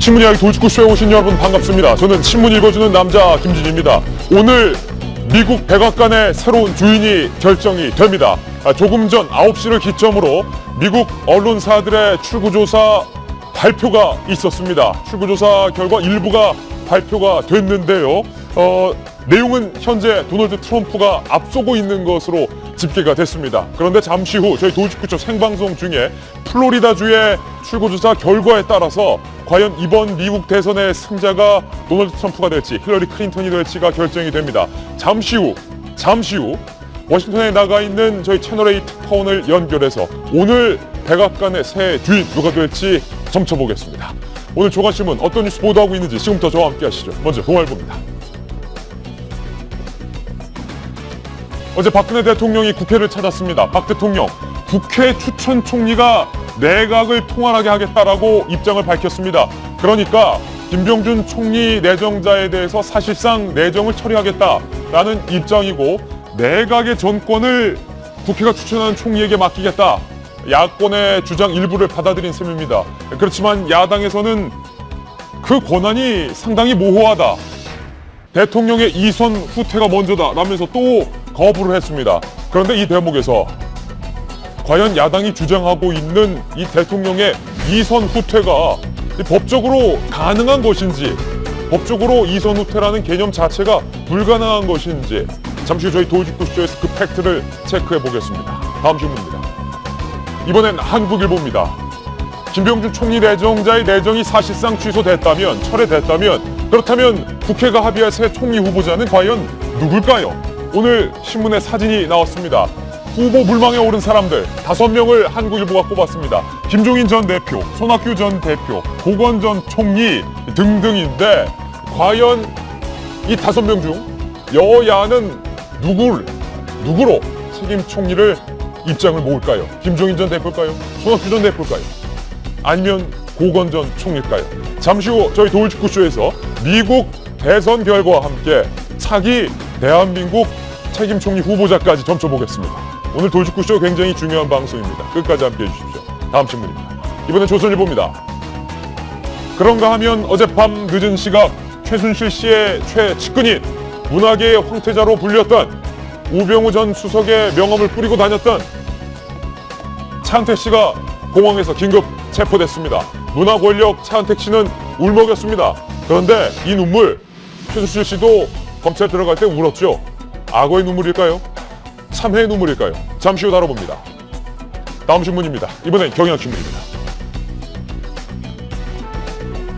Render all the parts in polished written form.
신문 이야기 돌직구쇼에 오신 여러분 반갑습니다. 저는 신문 읽어주는 남자 김진입니다. 오늘 미국 백악관의 새로운 주인이 결정이 됩니다. 조금 전 9시를 기점으로 미국 언론사들의 출구조사 발표가 있었습니다. 출구조사 결과 일부가 발표가 됐는데요. 내용은 현재 도널드 트럼프가 앞서고 있는 것으로 집계가 됐습니다. 그런데 잠시 후 저희 돌직구쇼 생방송 중에 플로리다주의 출구조사 결과에 따라서 과연 이번 미국 대선의 승자가 도널드 트럼프가 될지 힐러리 클린턴이 될지가 결정이 됩니다. 잠시 후 워싱턴에 나가 있는 저희 채널A 특파원을 연결해서 오늘 백악관의 새 주인 누가 될지 점쳐보겠습니다. 오늘 조간신문 어떤 뉴스 보도하고 있는지 지금부터 저와 함께 하시죠. 먼저 동아일보입니다. 어제 박근혜 대통령이 국회를 찾았습니다. 박 대통령, 국회 추천 총리가 내각을 통할하게 하겠다라고 입장을 밝혔습니다. 그러니까 김병준 총리 내정자에 대해서 사실상 내정을 처리하겠다라는 입장이고 내각의 전권을 국회가 추천하는 총리에게 맡기겠다. 야권의 주장 일부를 받아들인 셈입니다. 그렇지만 야당에서는 그 권한이 상당히 모호하다. 대통령의 이선 후퇴가 먼저다 라면서 또 거부를 했습니다. 그런데 이 대목에서 과연 야당이 주장하고 있는 이 대통령의 이선 후퇴가 법적으로 가능한 것인지, 법적으로 이선 후퇴라는 개념 자체가 불가능한 것인지 잠시 후 저희 돌직구쇼에서 그 팩트를 체크해 보겠습니다. 다음 신문입니다. 이번엔 한국일보입니다. 김병준 총리 내정자의 내정이 사실상 취소됐다면, 철회됐다면, 그렇다면 국회가 합의할 새 총리 후보자는 과연 누굴까요? 오늘 신문에 사진이 나왔습니다. 후보 물망에 오른 사람들 5명을 한국일보가 꼽았습니다. 김종인 전 대표, 손학규 전 대표, 고건 전 총리 등등인데 과연 이 5명 중 여야는 누구로 책임 총리를 입장을 모을까요? 김종인 전 대표일까요? 손학규 전 대표일까요? 아니면 고건 전 총리일까요? 잠시 후 저희 돌직구쇼에서 미국 대선 결과와 함께 차기 대한민국 책임 총리 후보자까지 점쳐보겠습니다. 오늘 돌직구쇼 굉장히 중요한 방송입니다. 끝까지 함께해 주십시오. 다음 신문입니다. 이번엔 조선일보입니다. 그런가 하면 어젯밤 늦은 시각 최순실 씨의 최측근인 문화계의 황태자로 불렸던 우병우 전 수석의 명함을 뿌리고 다녔던 차은택 씨가 공항에서 긴급 체포됐습니다. 문화 권력 차은택 씨는 울먹였습니다. 그런데 이 눈물 최순실 씨도 검찰 들어갈 때 울었죠. 악어의 눈물일까요? 참회의 눈물일까요? 잠시 후 다뤄봅니다. 다음 신문입니다. 이번엔 경향신문입니다.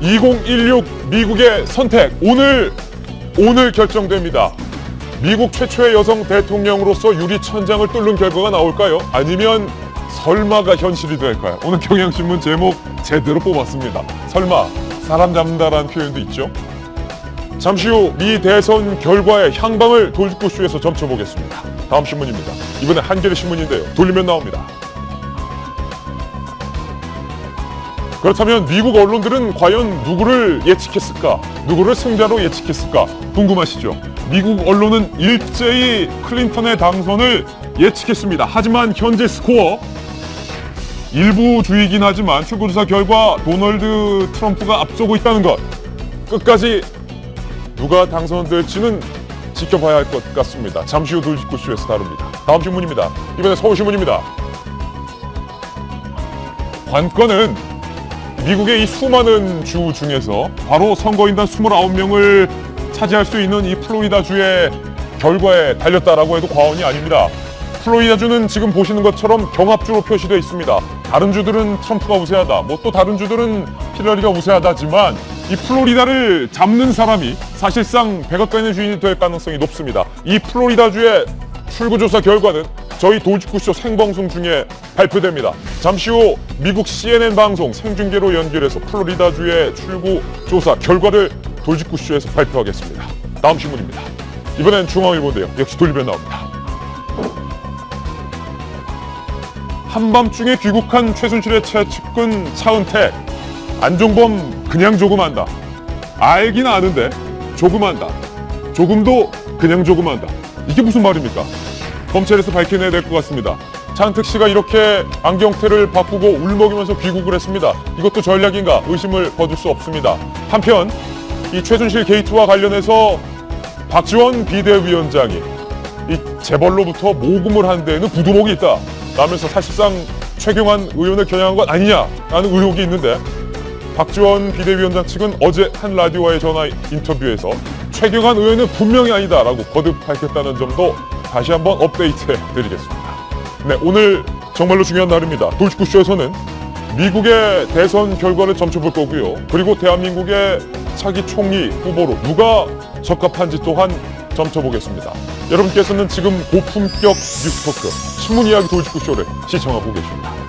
2016 미국의 선택 오늘 결정됩니다. 미국 최초의 여성 대통령으로서 유리천장을 뚫는 결과가 나올까요? 아니면 설마가 현실이 될까요? 오늘 경향신문 제목 제대로 뽑았습니다. 설마 사람 잡는다라는 표현도 있죠. 잠시 후 미 대선 결과의 향방을 돌직구쇼에서 점쳐보겠습니다. 다음 신문입니다. 이번엔 한겨레 신문인데요. 돌리면 나옵니다. 그렇다면 미국 언론들은 과연 누구를 예측했을까? 누구를 승자로 예측했을까? 궁금하시죠? 미국 언론은 일제히 클린턴의 당선을 예측했습니다. 하지만 현재 스코어 일부주의긴 하지만 출구조사 결과 도널드 트럼프가 앞서고 있다는 것 끝까지 누가 당선될지는 지켜봐야 할 것 같습니다. 잠시 후 돌직구쇼에서 다룹니다. 다음 신문입니다. 이번엔 서울신문입니다. 관건은 미국의 이 수많은 주 중에서 바로 선거인단 29명을 차지할 수 있는 이 플로리다주의 결과에 달렸다라고 해도 과언이 아닙니다. 플로리다주는 지금 보시는 것처럼 경합주로 표시되어 있습니다. 다른 주들은 트럼프가 우세하다, 또 다른 주들은 힐러리가 우세하다지만 이 플로리다를 잡는 사람이 사실상 백악관의 주인이 될 가능성이 높습니다. 이 플로리다주의 출구조사 결과는 저희 돌직구쇼 생방송 중에 발표됩니다. 잠시 후 미국 CNN 방송 생중계로 연결해서 플로리다주의 출구조사 결과를 돌직구쇼에서 발표하겠습니다. 다음 신문입니다. 이번엔 중앙일보인데요. 역시 돌리면 나옵니다. 한밤중에 귀국한 최순실의 최측근 차은택. 안종범 그냥 조금한다. 알긴 아는데 조금한다. 조금도 그냥 조금한다. 이게 무슨 말입니까? 검찰에서 밝혀내야 될 것 같습니다. 장특 씨가 이렇게 안경테를 바꾸고 울먹이면서 귀국을 했습니다. 이것도 전략인가 의심을 거둘 수 없습니다. 한편 이 최순실 게이트와 관련해서 박지원 비대위원장이 이 재벌로부터 모금을 한 데에는 부두목이 있다 라면서 사실상 최경환 의원을 겨냥한 것 아니냐라는 의혹이 있는데, 박지원 비대위원장 측은 어제 한 라디오와의 전화 인터뷰에서 최경환 의원은 분명히 아니다라고 거듭 밝혔다는 점도 다시 한번 업데이트해 드리겠습니다. 네, 오늘 정말로 중요한 날입니다. 돌직구쇼에서는 미국의 대선 결과를 점쳐볼 거고요. 그리고 대한민국의 차기 총리 후보로 누가 적합한지 또한 점쳐보겠습니다. 여러분께서는 지금 고품격 뉴스토크 신문 이야기 돌직구쇼를 시청하고 계십니다.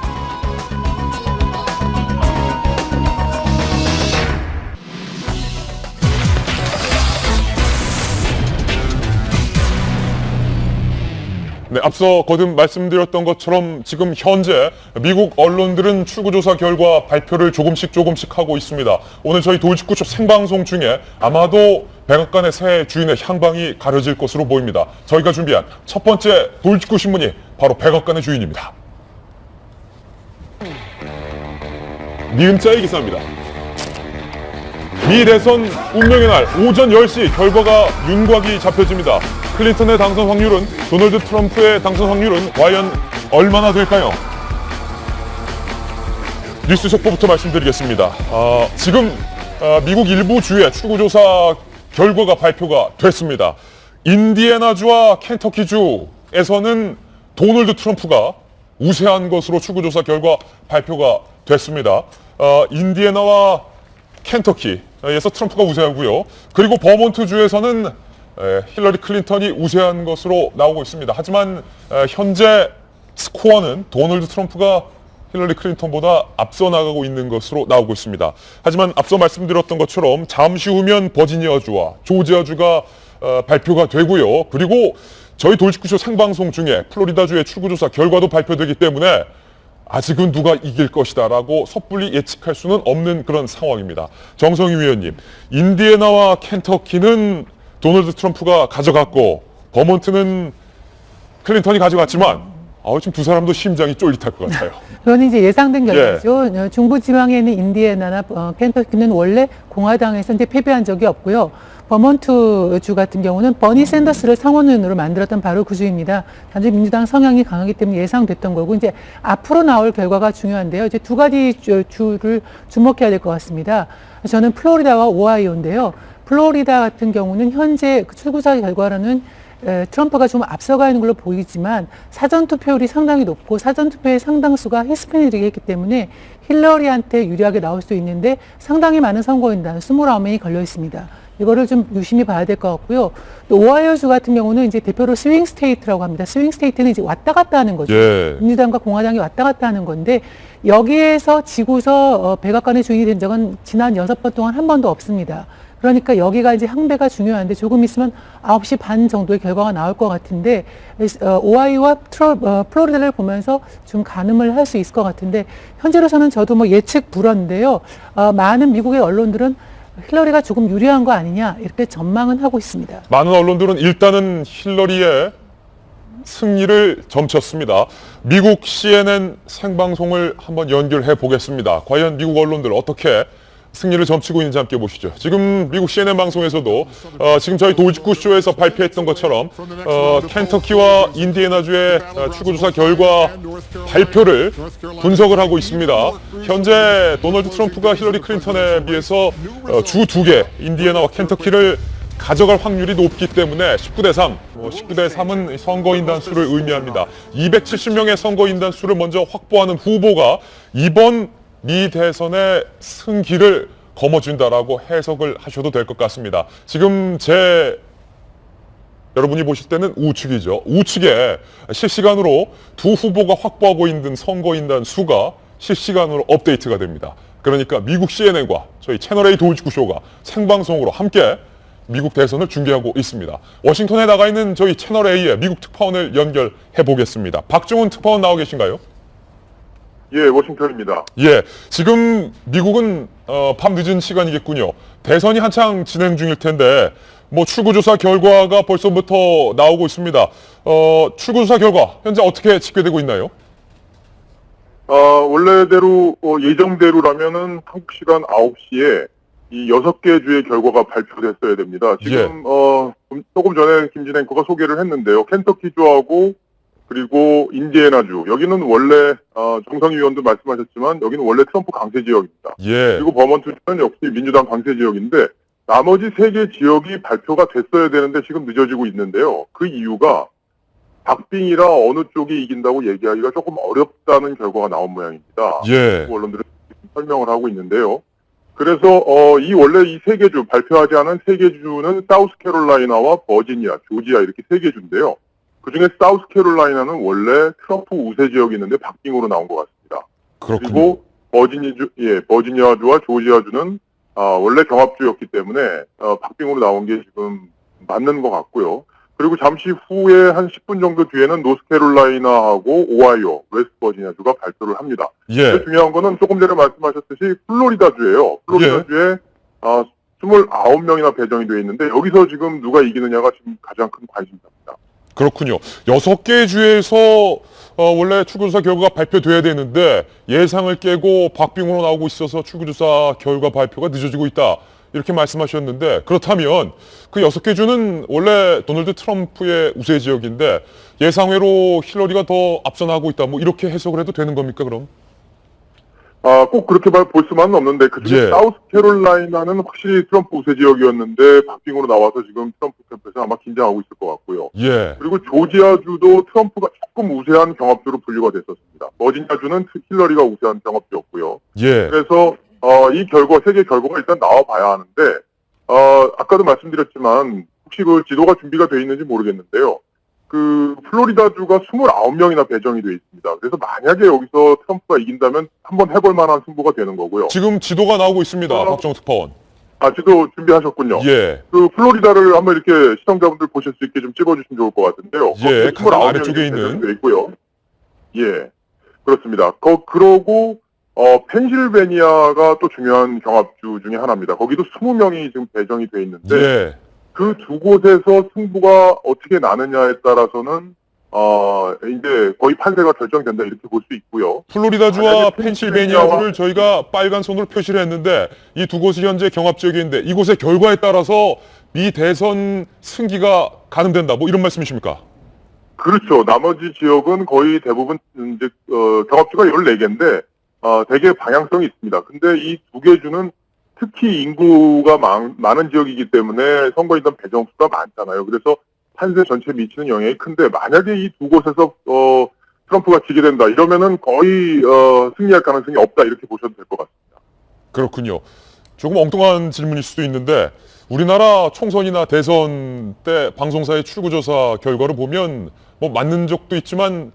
네, 앞서 거듭 말씀드렸던 것처럼 지금 현재 미국 언론들은 출구조사 결과 발표를 조금씩 하고 있습니다. 오늘 저희 돌직구쇼 생방송 중에 아마도 백악관의 새 주인의 향방이 가려질 것으로 보입니다. 저희가 준비한 첫 번째 돌직구 신문이 바로 백악관의 주인입니다. 미음자의 기사입니다. 미 대선 운명의 날 오전 10시 결과가 윤곽이 잡혀집니다. 클린턴의 당선 확률은 도널드 트럼프의 당선 확률은 과연 얼마나 될까요? 뉴스 속보부터 말씀드리겠습니다. 지금 미국 일부 주의 출구조사 결과가 발표가 됐습니다. 인디애나주와 켄터키주에서는 도널드 트럼프가 우세한 것으로 출구조사 결과 발표가 됐습니다. 인디애나와 켄터키에서 트럼프가 우세하고요. 그리고 버몬트주에서는 힐러리 클린턴이 우세한 것으로 나오고 있습니다. 하지만 현재 스코어는 도널드 트럼프가 힐러리 클린턴보다 앞서 나가고 있는 것으로 나오고 있습니다. 하지만 앞서 말씀드렸던 것처럼 잠시 후면 버지니아주와 조지아주가 발표가 되고요. 그리고 저희 돌직구쇼 생방송 중에 플로리다주의 출구조사 결과도 발표되기 때문에 아직은 누가 이길 것이다라고 섣불리 예측할 수는 없는 그런 상황입니다. 정성희 위원님, 인디애나와 켄터키는 도널드 트럼프가 가져갔고 버몬트는 클린턴이 가져갔지만 지금 두 사람도 심장이 쫄깃할 것 같아요. 그건 이제 예상된 결과죠. 중부지방에 있는 인디애나나 켄터키는 원래 공화당에서 이제 패배한 적이 없고요. 버몬트주 같은 경우는 버니 샌더스를 상원의원으로 만들었던 바로 그 주입니다. 단지 민주당 성향이 강하기 때문에 예상됐던 거고, 이제 앞으로 나올 결과가 중요한데요. 이제 두 가지 주를 주목해야 될 것 같습니다. 저는 플로리다와 오하이오인데요. 플로리다 같은 경우는 현재 출구조사 결과로는 트럼프가 좀 앞서가 있는 걸로 보이지만 사전투표율이 상당히 높고 사전투표의 상당수가 히스패닉이 했기 때문에 힐러리한테 유리하게 나올 수 있는데 상당히 많은 선거인단 29명이 걸려 있습니다. 이거를 좀 유심히 봐야 될 것 같고요. 또 오하이오주 같은 경우는 이제 대표로 스윙 스테이트라고 합니다. 스윙 스테이트는 이제 왔다 갔다 하는 거죠. 예. 민주당과 공화당이 왔다 갔다 하는 건데 여기에서 지고서 백악관의 주인이 된 적은 지난 6번 동안 한 번도 없습니다. 그러니까 여기가 이제 항배가 중요한데 조금 있으면 9시 반 정도의 결과가 나올 것 같은데 오하이오와 플로리다를 보면서 좀 가늠을 할 수 있을 것 같은데 현재로서는 저도 뭐 예측 불허인데요. 많은 미국의 언론들은 힐러리가 조금 유리한 거 아니냐 이렇게 전망은 하고 있습니다. 많은 언론들은 일단은 힐러리의 승리를 점쳤습니다. 미국 CNN 생방송을 한번 연결해 보겠습니다. 과연 미국 언론들 어떻게 승리를 점치고 있는지 함께 보시죠. 지금 미국 CNN 방송에서도 지금 저희 돌직구쇼에서 발표했던 것처럼 켄터키와 인디애나주의 출구조사 결과 발표를 분석을 하고 있습니다. 현재 도널드 트럼프가 힐러리 클린턴에 비해서 주 2개 인디애나와 켄터키를 가져갈 확률이 높기 때문에 19대 3, 19대 3은 선거인단 수를 의미합니다. 270명의 선거인단 수를 먼저 확보하는 후보가 이번 미 대선의 승기를 거머쥔다라고 해석을 하셔도 될 것 같습니다. 지금 여러분이 보실 때는 우측이죠. 우측에 실시간으로 두 후보가 확보하고 있는 선거인단 수가 실시간으로 업데이트가 됩니다. 그러니까 미국 CNN과 저희 채널A 돌직구쇼가 생방송으로 함께 미국 대선을 중계하고 있습니다. 워싱턴에 나가 있는 저희 채널A의 미국 특파원을 연결해 보겠습니다. 박정훈 특파원 나와 계신가요? 예, 워싱턴입니다. 예, 지금 미국은 밤 늦은 시간이겠군요. 대선이 한창 진행 중일 텐데 뭐 출구조사 결과가 벌써부터 나오고 있습니다. 출구조사 결과 현재 어떻게 집계되고 있나요? 원래대로, 예정대로라면은 한국 시간 9시에 이 6개 주의 결과가 발표됐어야 됩니다. 지금, 조금 전에 김진 앵커가 소개를 했는데요. 켄터키주하고 그리고 인디애나주. 여기는 원래, 정상희 의원도 말씀하셨지만 여기는 원래 트럼프 강세 지역입니다. 예. 그리고 버먼트주는 역시 민주당 강세 지역인데 나머지 3개 지역이 발표가 됐어야 되는데 지금 늦어지고 있는데요. 그 이유가 박빙이라 어느 쪽이 이긴다고 얘기하기가 조금 어렵다는 결과가 나온 모양입니다. 예. 언론들은 설명을 하고 있는데요. 그래서 원래 이 3개 주 발표하지 않은 3개 주는 사우스캐롤라이나와 버지니아, 조지아 이렇게 3개 주인데요. 그중에 사우스캐롤라이나는 원래 트럼프 우세 지역이 있는데 박빙으로 나온 것 같습니다. 그렇군요. 그리고 버지니아주와 조지아주는 원래 경합주였기 때문에 박빙으로 나온 게 지금 맞는 것 같고요. 그리고 잠시 후에 한 10분 정도 뒤에는 노스캐롤라이나하고 오하이오, 웨스트버지니아주가 발표를 합니다. 예. 중요한 거는 조금 전에 말씀하셨듯이 플로리다주예요. 플로리다주에 29명이나 배정이 되어 있는데 여기서 지금 누가 이기느냐가 지금 가장 큰 관심사입니다. 그렇군요. 6개 주에서 원래 출구조사 결과가 발표돼야 되는데 예상을 깨고 박빙으로 나오고 있어서 출구조사 결과 발표가 늦어지고 있다. 이렇게 말씀하셨는데 그렇다면 그 6개 주는 원래 도널드 트럼프의 우세 지역인데 예상외로 힐러리가 더 앞서 나가고 있다. 뭐 이렇게 해석을 해도 되는 겁니까 그럼? 꼭 그렇게 볼 수만은 없는데 그중에 예. 사우스캐롤라이나는 확실히 트럼프 우세 지역이었는데 박빙으로 나와서 지금 트럼프 캠프에서 아마 긴장하고 있을 것 같고요. 예. 그리고 조지아주도 트럼프가 조금 우세한 경합주로 분류가 됐었습니다. 버지니아주는 힐러리가 우세한 경합주였고요. 예. 그래서 이 세계 결과가 일단 나와봐야 하는데 아까도 말씀드렸지만 혹시 그 지도가 준비가 되어 있는지 모르겠는데요. 그 플로리다주가 29명이나 배정이 되어 있습니다. 그래서 만약에 여기서 트럼프가 이긴다면 한번 해볼 만한 승부가 되는 거고요. 지금 지도가 나오고 있습니다. 박정우 특파원. 지도 준비하셨군요. 예. 그 플로리다를 한번 이렇게 시청자분들 보실 수 있게 좀 찍어주시면 좋을 것 같은데요. 예, 가장 아래쪽에 있는. 되어 있고요. 예, 그렇습니다. 그러고 펜실베니아가 또 중요한 경합주 중에 하나입니다. 거기도 20명이 지금 배정이 돼 있는데 예. 그 두 곳에서 승부가 어떻게 나느냐에 따라서는 이제 거의 판세가 결정된다 이렇게 볼 수 있고요. 플로리다주와 펜실베니아주를 저희가 빨간 손으로 표시를 했는데 이 두 곳이 현재 경합 지역인데 이곳의 결과에 따라서 미 대선 승기가 가늠된다. 뭐 이런 말씀이십니까? 그렇죠. 나머지 지역은 거의 대부분 이제 경합주가 14개인데 되게 방향성이 있습니다. 근데 이 2개 주는 특히 인구가 많은 지역이기 때문에 선거인단 배정수가 많잖아요. 그래서 판세 전체에 미치는 영향이 큰데 만약에 이 두 곳에서 트럼프가 지게 된다 이러면은 거의 승리할 가능성이 없다 이렇게 보셔도 될 것 같습니다. 그렇군요. 조금 엉뚱한 질문일 수도 있는데 우리나라 총선이나 대선 때 방송사의 출구조사 결과를 보면 뭐 맞는 적도 있지만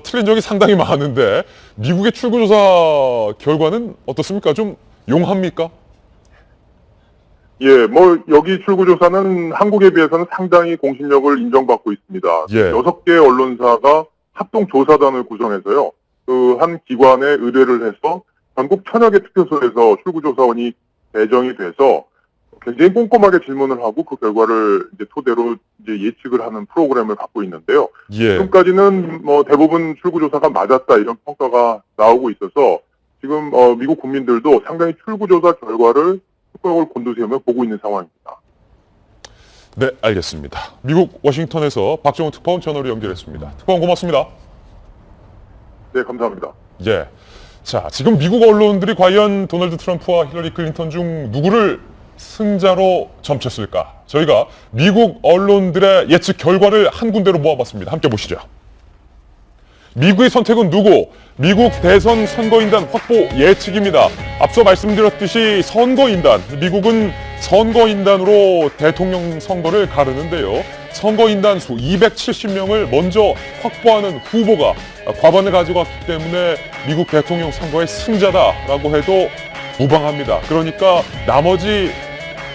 틀린 적이 상당히 많은데 미국의 출구조사 결과는 어떻습니까? 좀 용합니까? 예, 여기 출구조사는 한국에 비해서는 상당히 공신력을 인정받고 있습니다. 예. 6개 언론사가 합동조사단을 구성해서요. 그 한 기관에 의뢰를 해서 전국 1000여 개 투표소에서 출구조사원이 배정이 돼서 굉장히 꼼꼼하게 질문을 하고 그 결과를 이제 토대로 이제 예측을 하는 프로그램을 갖고 있는데요. 예. 지금까지는 대부분 출구조사가 맞았다 이런 평가가 나오고 있어서 지금 미국 국민들도 상당히 출구조사 결과를 뚜껑을 곤두세우며 보고 있는 상황입니다. 네, 알겠습니다. 미국 워싱턴에서 박정우 특파원 전화로 연결했습니다. 특파원 고맙습니다. 네, 감사합니다. 예. 자, 지금 미국 언론들이 과연 도널드 트럼프와 힐러리 클린턴 중 누구를 승자로 점쳤을까? 저희가 미국 언론들의 예측 결과를 한 군데로 모아봤습니다. 함께 보시죠. 미국의 선택은 누구? 미국 대선 선거인단 확보 예측입니다. 앞서 말씀드렸듯이 선거인단, 미국은 선거인단으로 대통령 선거를 가르는데요. 선거인단 수 270명을 먼저 확보하는 후보가 과반을 가져갔기 때문에 미국 대통령 선거의 승자다라고 해도 무방합니다. 그러니까 나머지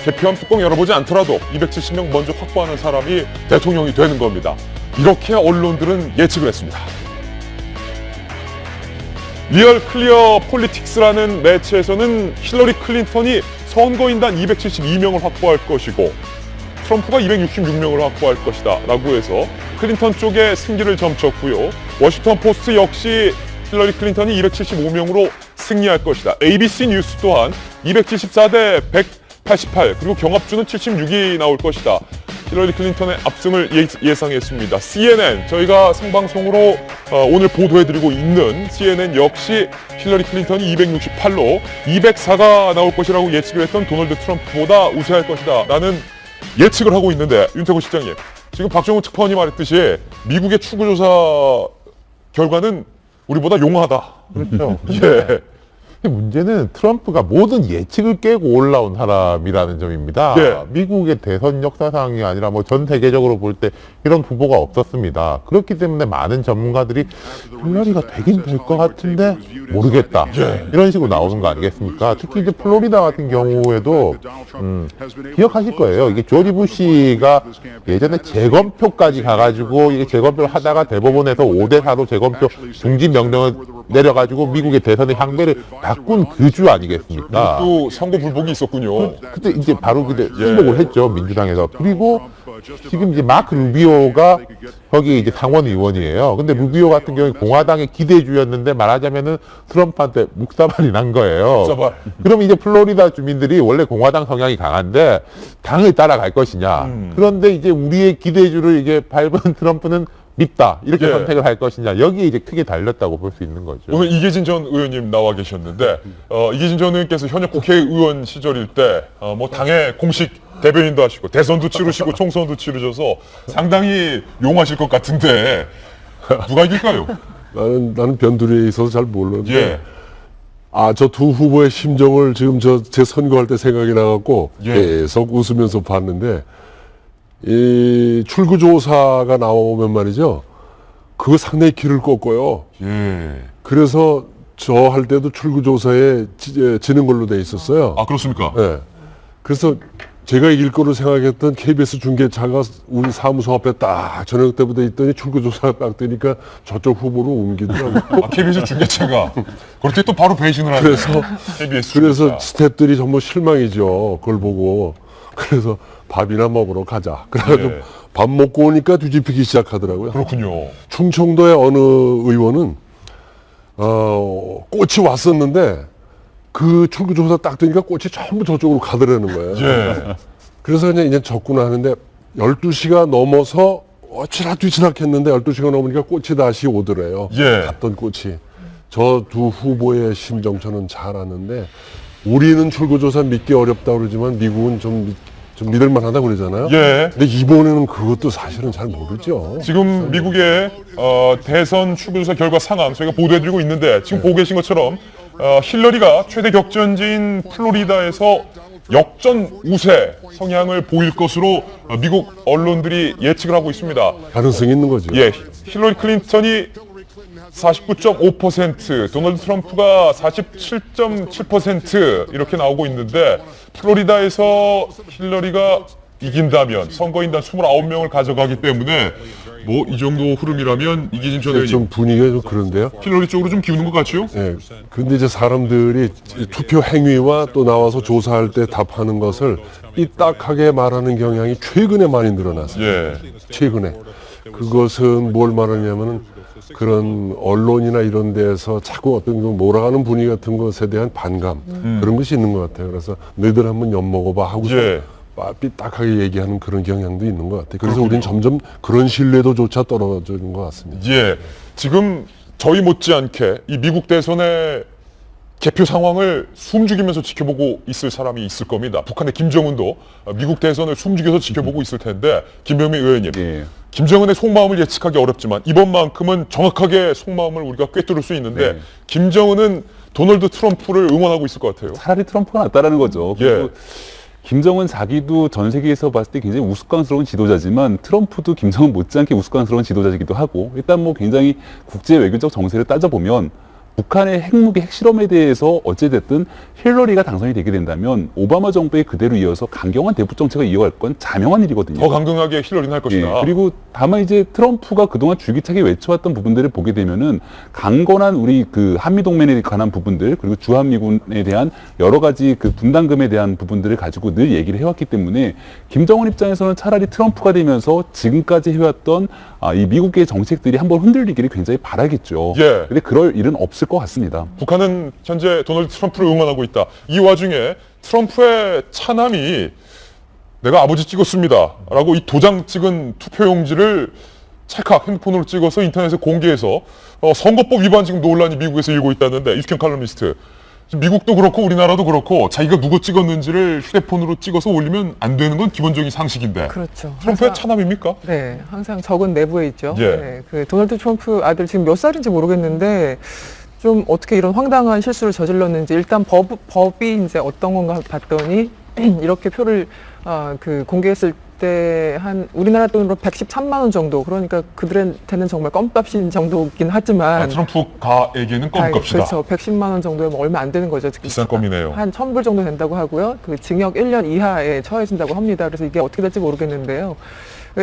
개표함 뚜껑 열어보지 않더라도 270명 먼저 확보하는 사람이 대통령이 되는 겁니다. 이렇게 언론들은 예측을 했습니다. 리얼 클리어 폴리틱스라는 매체에서는 힐러리 클린턴이 선거인단 272명을 확보할 것이고 트럼프가 266명을 확보할 것이다 라고 해서 클린턴 쪽에 승기를 점쳤고요. 워싱턴 포스트 역시 힐러리 클린턴이 275명으로 승리할 것이다. ABC 뉴스 또한 274대 188 그리고 경합주는 76이 나올 것이다. 힐러리 클린턴의 압승을 예상했습니다. CNN 저희가 생방송으로 오늘 보도해드리고 있는 CNN 역시 힐러리 클린턴이 268로 204가 나올 것이라고 예측을 했던 도널드 트럼프보다 우세할 것이다 라는 예측을 하고 있는데 윤태곤 실장님 지금 박정훈 특파원이 말했듯이 미국의 추구조사 결과는 우리보다 용하다. 그렇죠. 예. 문제는 트럼프가 모든 예측을 깨고 올라온 사람이라는 점입니다. 예. 미국의 대선 역사상이 아니라 뭐 전 세계적으로 볼 때 이런 후보가 없었습니다. 그렇기 때문에 많은 전문가들이 힐러리가 되긴 될 것 같은데 모르겠다. 예. 이런 식으로 나오는 거 아니겠습니까? 특히 이제 플로리다 같은 경우에도 기억하실 거예요. 이게 조지 부시가 예전에 재검표까지 가가지고 이게 재검표를 하다가 대법원에서 5대4로 재검표 중지 명령을 내려가지고 미국의 대선의 향배를 바꾼 그 주 아니겠습니까? 또 선거 불복이 있었군요. 그때 이제 바로 그때 승복을 했죠, 민주당에서. 그리고 지금 이제 마크 루비오가 거기 이제 상원 의원이에요. 근데 루비오 같은 경우에 공화당의 기대주였는데 말하자면은 트럼프한테 묵사발이 난 거예요. 묵사발. 그럼 이제 플로리다 주민들이 원래 공화당 성향이 강한데 당을 따라갈 것이냐. 그런데 이제 우리의 기대주를 이제 밟은 트럼프는 밉다. 이렇게 예. 선택을 할 것이냐. 여기에 이제 크게 달렸다고 볼 수 있는 거죠. 오늘 이계진 전 의원님 나와 계셨는데 이계진 전 의원께서 현역 국회의원 시절일 때 뭐 당의 공식 대변인도 하시고 대선도 치르시고 총선도 치르셔서 상당히 용하실 것 같은데 누가 이길까요? 나는 변두리에 있어서 잘 모르는데 예. 저 두 후보의 심정을 지금 제 선거할 때 생각이 나갖고 예. 계속 웃으면서 봤는데 이 출구조사가 나오면 말이죠. 그거 상당히 길을 꺾어요. 예. 그래서 저 할 때도 출구조사에 지는 걸로 돼 있었어요. 아 그렇습니까? 네. 그래서 제가 이길 거로 생각했던 KBS 중계차가 우리 사무소 앞에 딱 저녁 때부터 있더니 출구조사가 딱 뜨니까 저쪽 후보로 옮기더라고요. 아, KBS 중계차가 그럴 때 또 바로 배신을 하네요. 그래서 KBS 그래서 중계차. 스태프들이 전부 실망이죠. 그걸 보고. 그래서 밥이나 먹으러 가자. 그래가지고 예. 밥 먹고 오니까 뒤집히기 시작하더라고요. 그렇군요. 충청도의 어느 의원은 꽃이 왔었는데 그 출구조사 딱 뜨니까 꽃이 전부 저쪽으로 가더라는 거예요. 예. 그래서 그냥 이제 접근하는데 12시가 넘어서 어치락뒤치락 했는데 12시가 넘으니까 꽃이 다시 오더래요. 예. 갔던 꽃이. 저 두 후보의 심정 저는 잘 아는데 우리는 출구조사 믿기 어렵다 그러지만 미국은 좀 믿을 만하다고 그러잖아요. 예. 근데 이번에는 그것도 사실은 잘 모르죠. 지금 미국의 대선 출구조사 결과 상황 저희가 보도해드리고 있는데 지금 보고 계신 것처럼 힐러리가 최대 격전지인 플로리다에서 역전 우세 성향을 보일 것으로 미국 언론들이 예측을 하고 있습니다. 가능성이 있는 거죠. 예, 힐러리 클린턴이 49.5%, 도널드 트럼프가 47.7% 이렇게 나오고 있는데 플로리다에서 힐러리가 이긴다면 선거인단 29명을 가져가기 때문에 뭐 이 정도 흐름이라면 이기진 전 의원님 좀 분위기가 좀 그런데요. 힐러리 쪽으로 좀 기우는 것 같죠? 예. 근데 이제 사람들이 투표 행위와 또 나와서 조사할 때 답하는 것을 삐딱하게 말하는 경향이 최근에 많이 늘어났어요. 예. 최근에. 그것은 뭘 말하냐면은 그런 언론이나 이런 데서 자꾸 어떤 그 몰아가는 분위기 같은 것에 대한 반감 그런 것이 있는 것 같아요. 그래서 너희들 한번 엿먹어봐 하고서 예. 삐딱하게 얘기하는 그런 경향도 있는 것 같아요. 그래서 우리는 점점 그런 신뢰도조차 떨어지는 것 같습니다. 예. 지금 저희 못지않게 이 미국 대선의 개표 상황을 숨죽이면서 지켜보고 있을 사람이 있을 겁니다. 북한의 김정은도 미국 대선을 숨죽여서 지켜보고 있을 텐데 김병민 의원님, 예. 김정은의 속마음을 예측하기 어렵지만 이번만큼은 정확하게 속마음을 우리가 꿰뚫을 수 있는데 네. 김정은은 도널드 트럼프를 응원하고 있을 것 같아요. 차라리 트럼프가 낫다라는 거죠. 예. 그리고 김정은 자기도 전 세계에서 봤을 때 굉장히 우스꽝스러운 지도자지만 트럼프도 김정은 못지않게 우스꽝스러운 지도자이기도 하고 일단 뭐 굉장히 국제 외교적 정세를 따져보면 북한의 핵무기 핵실험에 대해서 어찌됐든 힐러리가 당선이 되게 된다면 오바마 정부에 그대로 이어서 강경한 대북 정책을 이어갈 건 자명한 일이거든요. 더 강경하게 힐러리는 할 것이다. 그리고 다만 이제 트럼프가 그동안 줄기차게 외쳐왔던 부분들을 보게 되면은 강건한 우리 그 한미동맹에 관한 부분들 그리고 주한미군에 대한 여러 가지 그 분담금에 대한 부분들을 가지고 늘 얘기를 해왔기 때문에 김정은 입장에서는 차라리 트럼프가 되면서 지금까지 해왔던 이 미국의 정책들이 한번 흔들리기를 굉장히 바라겠죠. 예. 근데 그럴 일은 없을 것 같습니다. 북한은 현재 도널드 트럼프를 응원하고 있다. 이 와중에 트럼프의 차남이 내가 아버지 찍었습니다 라고 이 도장 찍은 투표용지를 찰칵 핸드폰으로 찍어서 인터넷에 공개해서 선거법 위반 지금 논란이 미국에서 일고 있다는데 이스캔 칼럼니스트 미국도 그렇고 우리나라도 그렇고 자기가 누구 찍었는지를 휴대폰으로 찍어서 올리면 안 되는 건 기본적인 상식인데 그렇죠. 트럼프의 항상, 차남입니까? 네, 항상 적은 내부에 있죠. 예. 네, 그 도널드 트럼프 아들 지금 몇 살인지 모르겠는데 좀 어떻게 이런 황당한 실수를 저질렀는지 일단 법이 이제 어떤 건가 봤더니 이렇게 표를 그 공개했을 때 한 우리나라 돈으로 113만 원 정도 그러니까 그들한테는 정말 껌값인 정도긴 하지만 트럼프 가에게는 껌값이다. 그렇죠. 110만 원 정도면 얼마 안 되는 거죠. 비싼 껌이네요. 한 1,000불 정도 된다고 하고요. 그 징역 1년 이하에 처해진다고 합니다. 그래서 이게 어떻게 될지 모르겠는데요.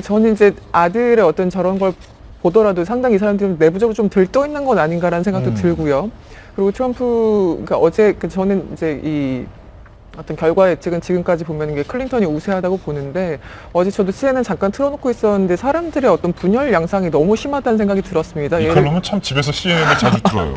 저는 이제 아들의 어떤 저런 걸 보더라도 상당히 이 사람들은 내부적으로 좀 들떠 있는 건 아닌가라는 생각도 들고요. 그리고 트럼프가 어제 저는 이제 이 어떤 결과 예측은 지금까지 보면 이게 클린턴이 우세하다고 보는데 어제 저도 CNN 잠깐 틀어놓고 있었는데 사람들의 어떤 분열 양상이 너무 심하다는 생각이 들었습니다. 이 칼럼은 참 집에서 CNN을 자주 들어요.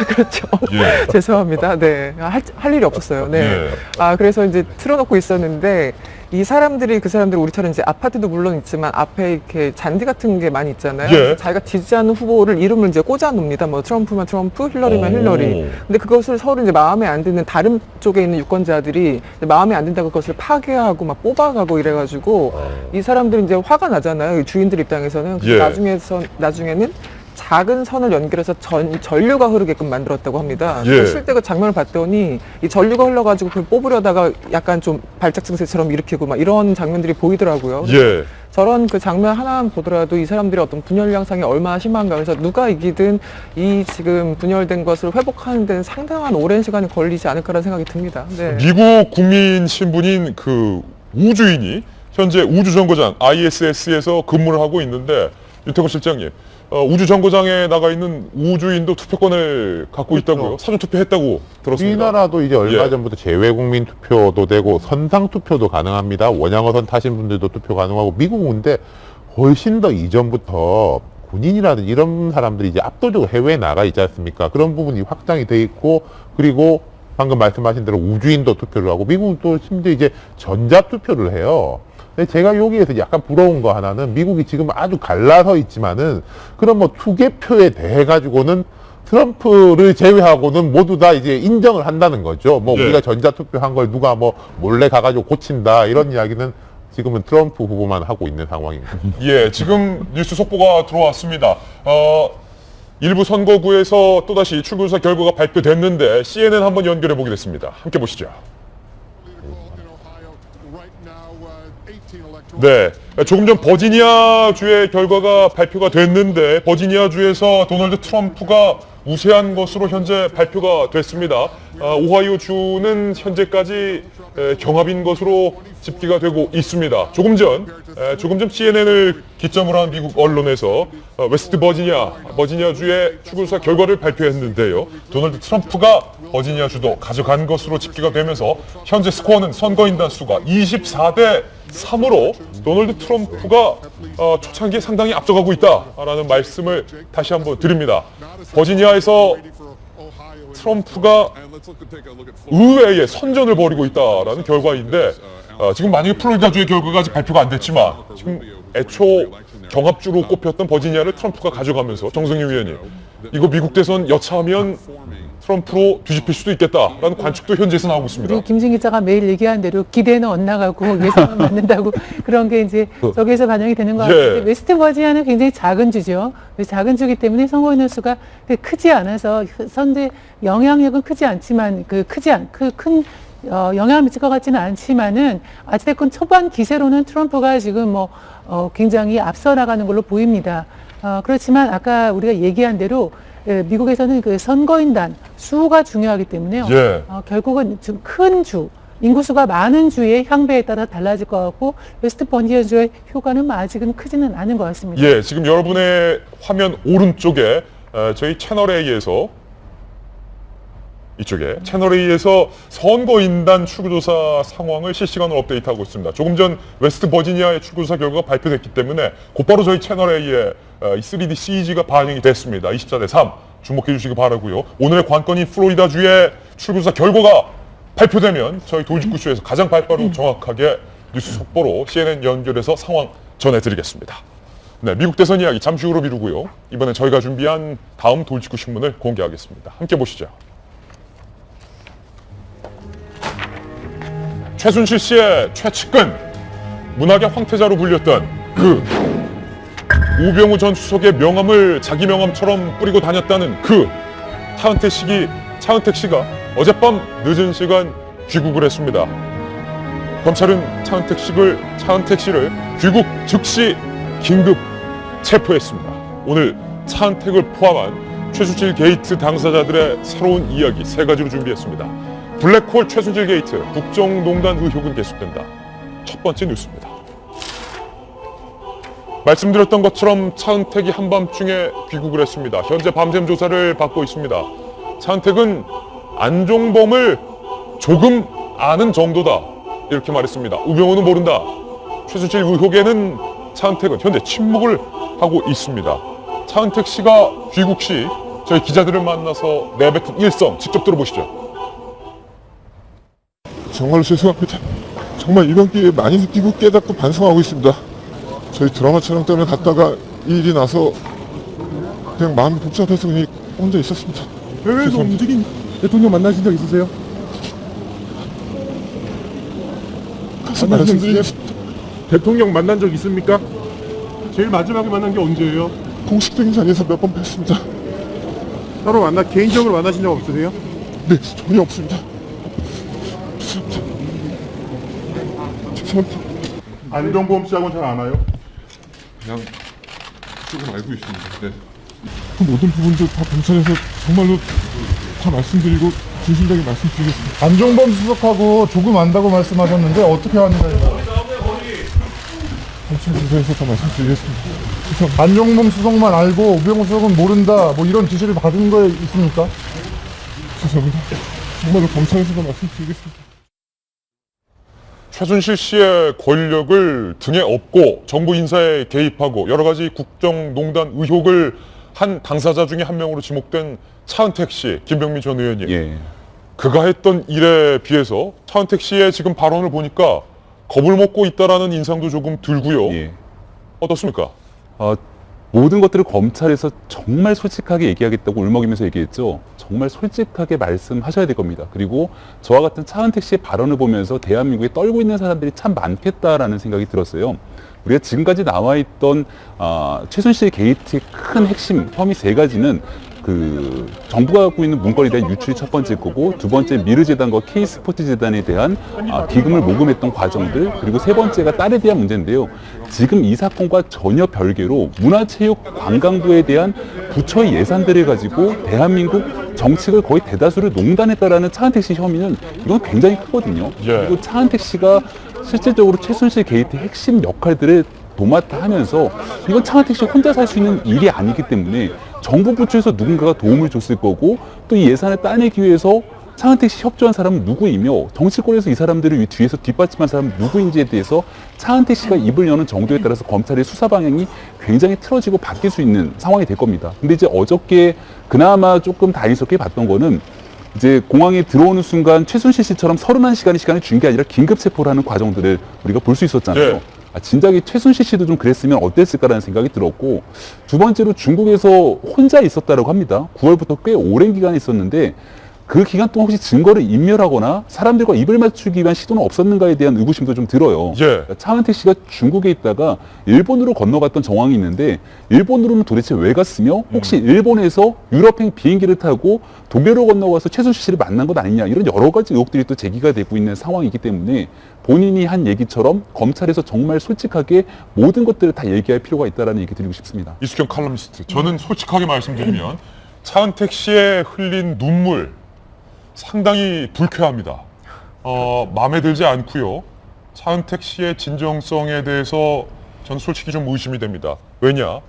그렇죠. 예. 죄송합니다. 네. 할 일이 없었어요. 네. 예. 그래서 이제 틀어놓고 있었는데 이 사람들이 그 사람들 우리처럼 이제 아파트도 물론 있지만 앞에 이렇게 잔디 같은 게 많이 있잖아요. 예. 자기가 지지하는 후보를 이름을 이제 꽂아 놓습니다. 뭐 트럼프면 트럼프, 힐러리면 오. 힐러리. 근데 그것을 서로 이제 마음에 안 드는 다른 쪽에 있는 유권자들이 마음에 안 든다고 그것을 파괴하고 막 뽑아가고 이래가지고 이 사람들이 이제 화가 나잖아요. 주인들 입장에서는. 그래서 예. 나중에는 작은 선을 연결해서 전류가 흐르게끔 만들었다고 합니다. 예. 실제 그 장면을 봤더니 이 전류가 흘러가지고 그걸 뽑으려다가 약간 좀 발작 증세처럼 일으키고 막 이런 장면들이 보이더라고요. 예. 저런 그 장면 하나만 보더라도 이 사람들의 어떤 분열 양상이 얼마나 심한가. 그래서 누가 이기든 이 지금 분열된 것을 회복하는 데는 상당한 오랜 시간이 걸리지 않을까라는 생각이 듭니다. 네. 미국 국민 신분인 그 우주인이 현재 우주정거장 ISS에서 근무를 하고 있는데 윤태곤 실장님 우주정거장에 나가 있는 우주인도 투표권을 갖고 있다고요? 사전투표했다고 들었습니다. 우리나라도 이제 얼마 예. 전부터 재외국민 투표도 되고 선상 투표도 가능합니다. 원양어선 타신 분들도 투표 가능하고 미국은 근데 훨씬 더 이전부터 군인이라든지 이런 사람들이 이제 압도적으로 해외에 나가 있지 않습니까? 그런 부분이 확장이 돼 있고 그리고 방금 말씀하신 대로 우주인도 투표를 하고 미국은 또 심지어 이제 전자투표를 해요. 근데 제가 여기에서 약간 부러운 거 하나는 미국이 지금 아주 갈라서 있지만은 그런 뭐 투개표에 대해 가지고는 트럼프를 제외하고는 모두 다 이제 인정을 한다는 거죠. 뭐 예. 우리가 전자투표 한 걸 누가 뭐 몰래 가가지고 고친다 이런 이야기는 지금은 트럼프 후보만 하고 있는 상황입니다. 예, 지금 뉴스 속보가 들어왔습니다. 일부 선거구에서 또다시 출구조사 결과가 발표됐는데 CNN 한번 연결해 보겠습니다. 함께 보시죠. 네, 조금 전 버지니아주의 결과가 발표가 됐는데 버지니아주에서 도널드 트럼프가 우세한 것으로 현재 발표가 됐습니다. 오하이오주는 현재까지 경합인 것으로 집계가 되고 있습니다. 조금 전 CNN을 기점으로 한 미국 언론에서 웨스트 버지니아주의 출구조사 결과를 발표했는데요. 도널드 트럼프가 버지니아주도 가져간 것으로 집계가 되면서 현재 스코어는 선거인단 수가 24대 3으로 도널드 트럼프가 초창기에 상당히 앞서가고 있다라는 말씀을 다시 한번 드립니다. 버지니아에서 트럼프가 의외의 선전을 벌이고 있다라는 결과인데 지금 만약에 플로리다주의 결과가 아직 발표가 안 됐지만 지금 애초 경합주로 꼽혔던 버지니아를 트럼프가 가져가면서 정승희 위원님 이거 미국 대선 여차하면 트럼프로 뒤집힐 수도 있겠다라는 관측도 현지에서 나오고 있습니다. 우리 김진 기자가 매일 얘기하는 대로 기대는 엇나가고 예상은 맞는다고 그런 게 이제 저기에서 반영이 되는 것 같은데 웨스트 버지니아는 굉장히 작은 주죠. 작은 주기 때문에 선거인원 수가 크지 않아서 선대 영향력은 크지 않지만 큰 영향을 미칠 것 같지는 않지만은 어쨌든 초반 기세로는 트럼프가 지금 굉장히 앞서 나가는 걸로 보입니다. 그렇지만 아까 우리가 얘기한 대로 미국에서는 그 선거인단 수가 중요하기 때문에요. 예. 결국은 좀 큰 주, 인구수가 많은 주의 향배에 따라 달라질 것 같고 웨스트 버지니아주의 효과는 뭐 아직은 크지는 않은 것 같습니다. 예, 지금 여러분의 화면 오른쪽에 저희 채널 A에서 이쪽에 채널 A에서 선거인단 출구조사 상황을 실시간으로 업데이트하고 있습니다. 조금 전 웨스트 버지니아의 출구조사 결과가 발표됐기 때문에 곧바로 저희 채널 A에 이 3D CG가 반영이 됐습니다. 24대3 주목해 주시기 바라고요. 오늘의 관건인 플로리다주의 출구조사 결과가 발표되면 저희 돌직구쇼에서 가장 발빠르고 정확하게 뉴스 속보로 CNN 연결해서 상황 전해드리겠습니다. 네, 미국 대선 이야기 잠시 후로 미루고요. 이번엔 저희가 준비한 다음 돌직구 신문을 공개하겠습니다. 함께 보시죠. 최순실 씨의 최측근, 문학의 황태자로 불렸던 그 우병우 전 수석의 명함을 자기 명함처럼 뿌리고 다녔다는 그 차은택 씨가 어젯밤 늦은 시간 귀국을 했습니다. 검찰은 차은택 씨를 귀국 즉시 긴급 체포했습니다. 오늘 차은택을 포함한 최순실 게이트 당사자들의 새로운 이야기 3가지로 준비했습니다. 블랙홀 최순실 게이트, 국정농단 의혹은 계속된다. 첫 번째 뉴스입니다. 말씀드렸던 것처럼 차은택이 한밤중에 귀국을 했습니다. 현재 밤샘 조사를 받고 있습니다. 차은택은 안종범을 조금 아는 정도다, 이렇게 말했습니다. 우병우는 모른다. 최순실 의혹에는 차은택은 현재 침묵을 하고 있습니다. 차은택 씨가 귀국 시 저희 기자들을 만나서 내뱉은 일성 직접 들어보시죠. 정말로 죄송합니다. 정말 이번 기회에 많이 느끼고 깨닫고 반성하고 있습니다. 저희 드라마 촬영 때문에 갔다가 이 일이 나서 그냥 마음이 복잡해서 그냥 혼자 있었습니다. 해외에서 움직인 대통령 만나신 적 있으세요? 가서 말씀드리겠습니다. 대통령 만난 적 있습니까? 제일 마지막에 만난 게 언제예요? 공식적인 자리에서 몇 번 뵀습니다. 따로 개인적으로 만나신 적 없으세요? 네, 전혀 없습니다. 죄송합니다. 안종범 씨하고는 잘 아나요? 그냥 조금 알고 있습니다. 네. 그 모든 부분들 다 검찰에서 정말로 다 말씀드리고 진실되게 말씀드리겠습니다. 안종범 수석하고 조금 안다고 말씀하셨는데 어떻게 아는가요? 검찰 조사에서 다 말씀드리겠습니다. 죄송합니다. 안종범 수석만 알고 우병우 수석은 모른다, 뭐 이런 지시를 받은 거 있습니까? 죄송합니다. 정말로 검찰에서도 말씀드리겠습니다. 최순실 씨의 권력을 등에 업고 정부 인사에 개입하고 여러 가지 국정농단 의혹을 한 당사자 중에 한 명으로 지목된 차은택 씨, 김병민 전 의원님. 예. 그가 했던 일에 비해서 차은택 씨의 지금 발언을 보니까 겁을 먹고 있다라는 인상도 조금 들고요. 예. 어떻습니까? 모든 것들을 검찰에서 정말 솔직하게 얘기하겠다고 울먹이면서 얘기했죠. 정말 솔직하게 말씀하셔야 될 겁니다. 그리고 저와 같은 차은택 씨의 발언을 보면서 대한민국에 떨고 있는 사람들이 참 많겠다라는 생각이 들었어요. 우리가 지금까지 나와있던 최순실 게이트의 큰 핵심 혐의 3가지는 그 정부가 갖고 있는 문건에 대한 유출이 첫 번째 거고, 두 번째 미르재단과 K스포츠재단에 대한 기금을 모금했던 과정들, 그리고 세 번째가 딸에 대한 문제인데요. 지금 이 사건과 전혀 별개로 문화체육관광부에 대한 부처의 예산들을 가지고 대한민국 정책을 거의 대다수를 농단했다라는 차은택 씨 혐의는 이건 굉장히 크거든요. 예. 그리고 차은택 씨가 실질적으로 최순실 게이트 핵심 역할들을 도맡아 하면서 이건 차은택 씨 혼자 살 수 있는 일이 아니기 때문에 정부 부처에서 누군가가 도움을 줬을 거고, 또 이 예산을 따내기 위해서 차은택 씨 협조한 사람은 누구이며 정치권에서 이 사람들을 뒤에서 뒷받침한 사람은 누구인지에 대해서 차은택 씨가 입을 여는 정도에 따라서 검찰의 수사 방향이 굉장히 틀어지고 바뀔 수 있는 상황이 될 겁니다. 근데 이제 어저께 그나마 조금 다행스럽게 봤던 거는 이제 공항에 들어오는 순간 최순실 씨처럼 31시간의 시간을 준 게 아니라 긴급 체포를 하는 과정들을 우리가 볼 수 있었잖아요. 네. 진작에 최순실 씨도 좀 그랬으면 어땠을까라는 생각이 들었고, 두 번째로 중국에서 혼자 있었다라고 합니다. 9월부터 꽤 오랜 기간 있었는데 그 기간 동안 혹시 증거를 인멸하거나 사람들과 입을 맞추기 위한 시도는 없었는가에 대한 의구심도 좀 들어요. 예. 차은택 씨가 중국에 있다가 일본으로 건너갔던 정황이 있는데 일본으로는 도대체 왜 갔으며 혹시 일본에서 유럽행 비행기를 타고 독일로 건너가서 최순실 씨를 만난 것 아니냐, 이런 여러 가지 의혹들이 또 제기가 되고 있는 상황이기 때문에 본인이 한 얘기처럼 검찰에서 정말 솔직하게 모든 것들을 다 얘기할 필요가 있다는 얘기 드리고 싶습니다. 이수경 칼럼니스트. 저는 솔직하게 말씀드리면 차은택 씨의 흘린 눈물 상당히 불쾌합니다. 마음에 들지 않고요. 차은택 씨의 진정성에 대해서 저는 솔직히 좀 의심이 됩니다. 왜냐?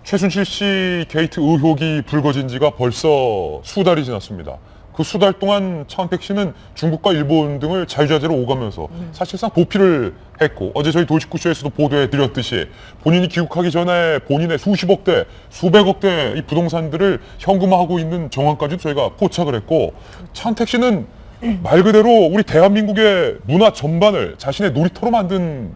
최순실 씨 게이트 의혹이 불거진 지가 벌써 수달이 지났습니다. 그 수달 동안 차은택 씨는 중국과 일본 등을 자유자재로 오가면서 사실상 도피를 했고, 어제 저희 도시구쇼에서도 보도해 드렸듯이 본인이 귀국하기 전에 본인의 수십억 대, 수백억 대 이 부동산들을 현금화하고 있는 정황까지도 저희가 포착을 했고, 차은택 씨는 말 그대로 우리 대한민국의 문화 전반을 자신의 놀이터로 만든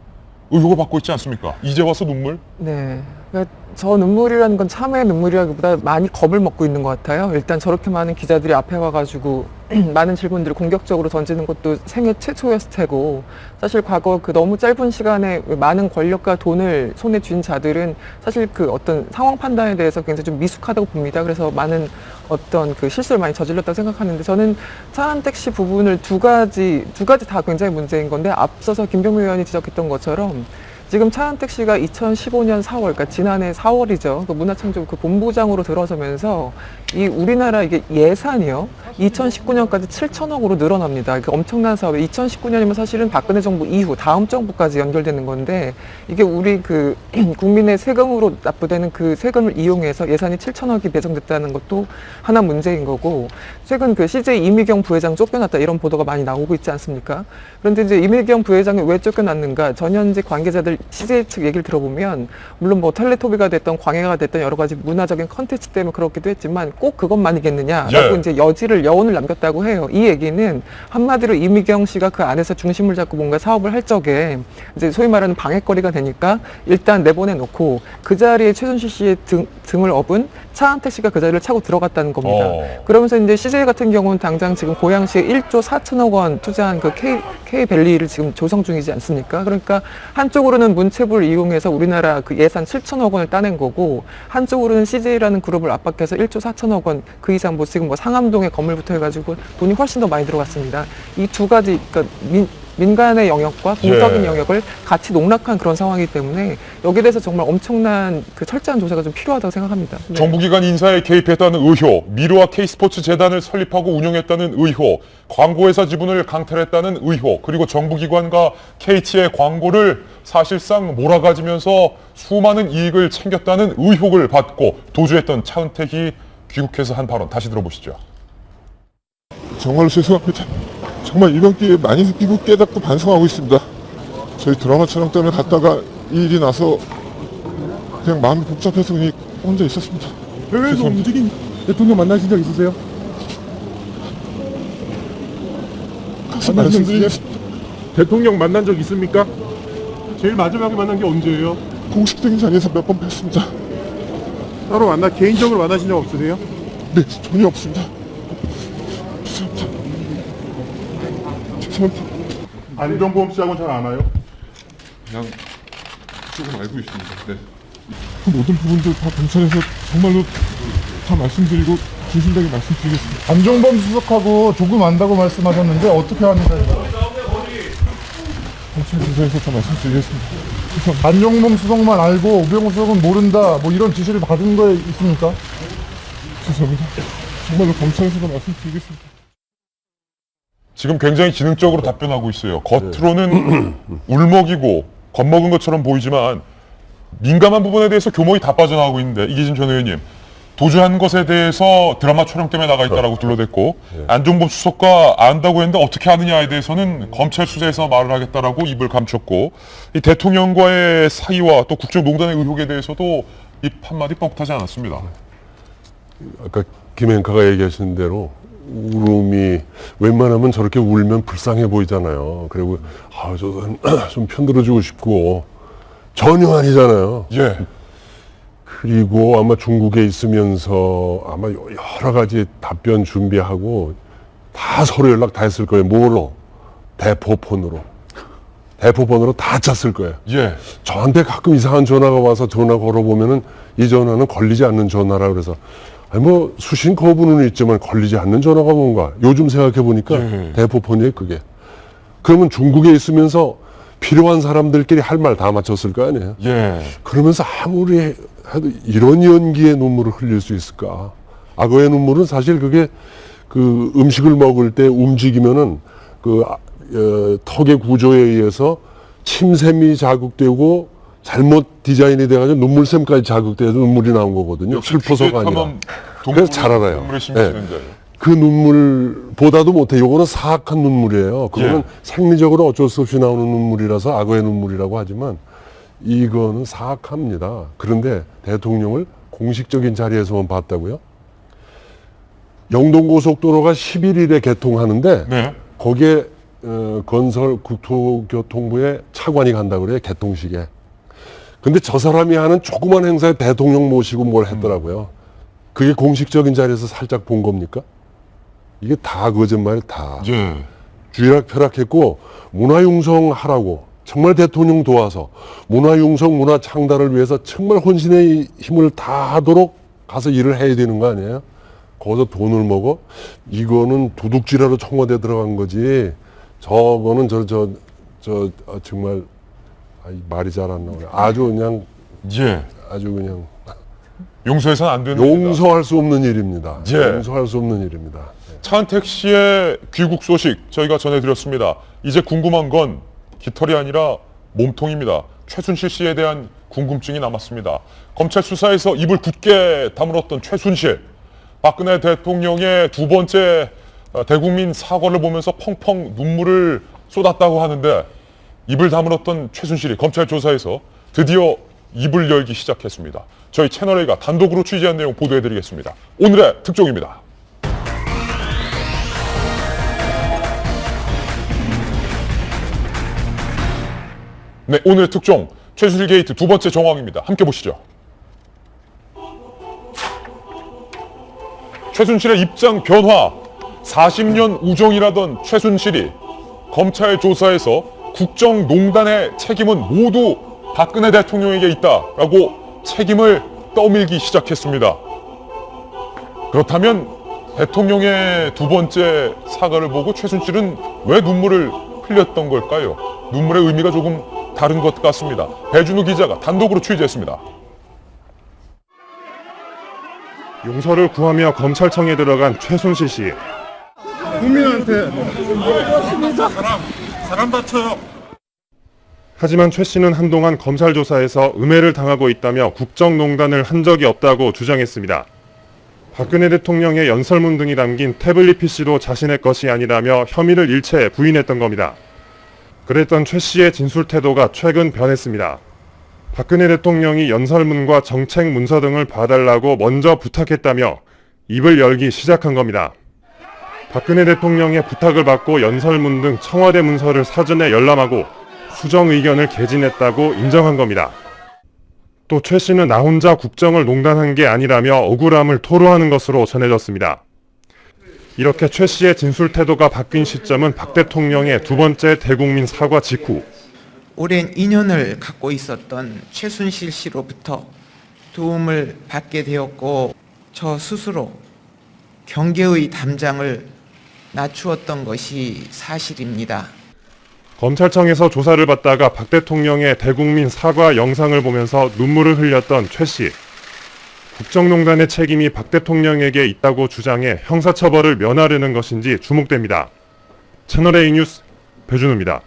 의혹을 받고 있지 않습니까? 이제 와서 눈물? 네. 그러니까 저 눈물이라는 건 참의 눈물이라기보다 많이 겁을 먹고 있는 것 같아요. 일단 저렇게 많은 기자들이 앞에 와가지고 많은 질문들을 공격적으로 던지는 것도 생애 최초였을 테고, 사실 과거 그 너무 짧은 시간에 많은 권력과 돈을 손에 쥔 자들은 사실 그 어떤 상황 판단에 대해서 굉장히 좀 미숙하다고 봅니다. 그래서 많은 어떤 그 실수를 많이 저질렀다고 생각하는데, 저는 차은택 씨 부분을 두 가지 다 굉장히 문제인 건데, 앞서서 김병민 의원이 지적했던 것처럼 지금 차은택 씨가 2015년 4월, 그러니까 지난해 4월이죠. 그 문화창조 그 본부장으로 들어서면서 이 우리나라 이게 예산이요. 2019년까지 7천억으로 늘어납니다. 그 엄청난 사업에 2019년이면 사실은 박근혜 정부 이후 다음 정부까지 연결되는 건데, 이게 우리 그 국민의 세금으로 납부되는 그 세금을 이용해서 예산이 7천억이 배정됐다는 것도 하나 문제인 거고, 최근 그 CJ 이미경 부회장 쫓겨났다 이런 보도가 많이 나오고 있지 않습니까? 그런데 이제 이미경 부회장이 왜 쫓겨났는가? 전현직 관계자들 CJ 측 얘기를 들어보면, 물론 뭐 텔레토비가 됐던 광해가 됐던 여러 가지 문화적인 컨텐츠 때문에 그렇기도 했지만 꼭 그것만이겠느냐라고 예. 이제 여운을 남겼다고 해요. 이 얘기는 한마디로 이미경 씨가 그 안에서 중심을 잡고 뭔가 사업을 할 적에 이제 소위 말하는 방해거리가 되니까 일단 내보내놓고 그 자리에 최순실 씨의 등을 업은 차은택 씨가 그 자리를 차고 들어갔다는 겁니다. 그러면서 이제 CJ 같은 경우는 당장 지금 고양시에 1조 4천억 원 투자한 그 K밸리를 지금 조성 중이지 않습니까? 그러니까 한쪽으로는 문체부를 이용해서 우리나라 그 예산 7천억 원을 따낸 거고, 한쪽으로는 CJ라는 그룹을 압박해서 1조 4천억 원 그 이상 뭐 지금 뭐 상암동에 건물부터 해가지고 돈이 훨씬 더 많이 들어갔습니다. 이 두 가지, 그러니까 민간의 영역과 공적인 영역을 같이 농락한 그런 상황이기 때문에 여기에 대해서 정말 엄청난 그 철저한 조사가 좀 필요하다고 생각합니다. 네. 정부기관 인사에 개입했다는 의혹, 미르와 K스포츠 재단을 설립하고 운영했다는 의혹, 광고회사 지분을 강탈했다는 의혹, 그리고 정부기관과 KT의 광고를 사실상 몰아가지면서 수많은 이익을 챙겼다는 의혹을 받고 도주했던 차은택이 귀국해서 한 발언 다시 들어보시죠. 정말로 죄송합니다. 정말 이번 기회에 많이 느끼고 깨닫고 반성하고 있습니다. 저희 드라마 촬영 때문에 갔다가 이 일이 나서 그냥 마음이 복잡해서 그냥 혼자 있었습니다. 해외에서 죄송합니다. 움직인 대통령 만나신 적 있으세요? 가서 말씀드리겠습니다. 대통령 만난 적 있습니까? 제일 마지막에 만난 게 언제예요? 공식적인 자리에서 몇 번 뵀습니다. 따로 개인적으로 만나신 적 없으세요? 네, 전혀 없습니다. 죄송합니다. 안정범 씨하고는 잘 아나요? 그냥 조금 알고 있습니다. 네. 그 모든 부분들 다 검찰에서 정말로 다 말씀드리고 진실되게 말씀드리겠습니다. 안종범 수석하고 조금 안다고 말씀하셨는데 어떻게 합니까? 검찰 조사에서 다 말씀드리겠습니다. 죄송합니다. 안종범 수석만 알고 우병우 수석은 모른다, 뭐 이런 지시를 받은 거 있습니까? 죄송합니다. 정말로 검찰에서 다 말씀드리겠습니다. 지금 굉장히 지능적으로 답변하고 있어요. 겉으로는 울먹이고 겁먹은 것처럼 보이지만 민감한 부분에 대해서 교목이 다 빠져나가고 있는데, 이기진 전 의원님, 도주한 것에 대해서 드라마 촬영 때문에 나가 있다라고 둘러댔고, 안종범 수석과 안다고 했는데 어떻게 아느냐에 대해서는 검찰 수사에서 말을 하겠다라고 입을 감췄고, 이 대통령과의 사이와 또 국정농단의 의혹에 대해서도 입 한마디 뻥타지 않았습니다. 아까 김행카가 얘기하신 대로 울음이 웬만하면 저렇게 울면 불쌍해 보이잖아요. 그리고 좀 편들어주고 싶고 전혀 아니잖아요. 예. 그리고 아마 중국에 있으면서 아마 여러 가지 답변 준비하고 다 서로 연락 다 했을 거예요. 뭘로? 대포폰으로 다 짰을 거예요. 예. 저한테 가끔 이상한 전화가 와서 전화 걸어보면은 이 전화는 걸리지 않는 전화라 그래서 뭐 수신 거부는 있지만 걸리지 않는 전화가 뭔가 요즘 생각해 보니까 대포폰이에요 그게. 그러면 중국에 있으면서 필요한 사람들끼리 할 말 다 맞췄을 거 아니에요. 예. 그러면서 아무리 해도 이런 연기에 눈물을 흘릴 수 있을까? 악어의 눈물은 사실 그게 그 음식을 먹을 때 움직이면은 그 턱의 구조에 의해서 침샘이 자극되고 잘못 디자인이 돼가지고 눈물샘까지 자극돼서 눈물이 나온 거거든요. 슬퍼서가 아니라. 그래서 잘 알아요. 네. 그 눈물보다도 못해. 요거는 사악한 눈물이에요. 그거는 생리적으로 어쩔 수 없이 나오는 눈물이라서 악어의 눈물이라고 하지만 이거는 사악합니다. 그런데 대통령을 공식적인 자리에서만 봤다고요? 영동고속도로가 11일에 개통하는데 거기에 건설 국토교통부의 차관이 간다고 그래요. 개통식에. 근데 저 사람이 하는 조그만 행사에 대통령 모시고 뭘 했더라고요. 그게 공식적인 자리에서 살짝 본 겁니까? 이게 다 거짓말 다. 쥐락펴락했고 문화융성하라고 정말 대통령 도와서 문화융성 문화 창달을 위해서 정말 혼신의 힘을 다하도록 가서 일을 해야 되는 거 아니에요? 거기서 돈을 먹어? 이거는 도둑질하러 청와대 들어간 거지. 저거는 정말 말이 잘 안 나오네. 아주 그냥 아주 그냥 용서해서는 안 되는 용서할 수 없는 일입니다. 용서할 수 없는 일입니다. 차은택 씨의 귀국 소식 저희가 전해드렸습니다. 이제 궁금한 건 깃털이 아니라 몸통입니다. 최순실 씨에 대한 궁금증이 남았습니다. 검찰 수사에서 입을 굳게 다물었던 최순실, 박근혜 대통령의 두 번째 대국민 사과를 보면서 펑펑 눈물을 쏟았다고 하는데 입을 다물었던 최순실이 검찰 조사에서 드디어 입을 열기 시작했습니다. 저희 채널A가 단독으로 취재한 내용 보도해드리겠습니다. 오늘의 특종입니다. 네, 오늘의 특종 최순실 게이트 두 번째 정황입니다. 함께 보시죠. 최순실의 입장 변화. 40년 우정이라던 최순실이 검찰 조사에서 국정농단의 책임은 모두 박근혜 대통령에게 있다라고 책임을 떠밀기 시작했습니다. 그렇다면 대통령의 두 번째 사과를 보고 최순실은 왜 눈물을 흘렸던 걸까요? 눈물의 의미가 조금 다른 것 같습니다. 배준우 기자가 단독으로 취재했습니다. 용서를 구하며 검찰청에 들어간 최순실 씨. 국민한테 사람 다쳐요. 하지만 최 씨는 한동안 검찰 조사에서 음해를 당하고 있다며 국정농단을 한 적이 없다고 주장했습니다. 박근혜 대통령의 연설문 등이 담긴 태블릿 PC도 자신의 것이 아니라며 혐의를 일체 부인했던 겁니다. 그랬던 최 씨의 진술 태도가 최근 변했습니다. 박근혜 대통령이 연설문과 정책 문서 등을 봐달라고 먼저 부탁했다며 입을 열기 시작한 겁니다. 박근혜 대통령의 부탁을 받고 연설문 등 청와대 문서를 사전에 열람하고 수정 의견을 개진했다고 인정한 겁니다. 또 최 씨는 나 혼자 국정을 농단한 게 아니라며 억울함을 토로하는 것으로 전해졌습니다. 이렇게 최 씨의 진술 태도가 바뀐 시점은 박 대통령의 두 번째 대국민 사과 직후. 오랜 인연을 갖고 있었던 최순실 씨로부터 도움을 받게 되었고 저 스스로 경계의 담장을 낮추었던 것이 사실입니다. 검찰청에서 조사를 받다가 박 대통령의 대국민 사과 영상을 보면서 눈물을 흘렸던 최 씨. 국정농단의 책임이 박 대통령에게 있다고 주장해 형사처벌을 면하려는 것인지 주목됩니다. 채널A 뉴스 배준우입니다.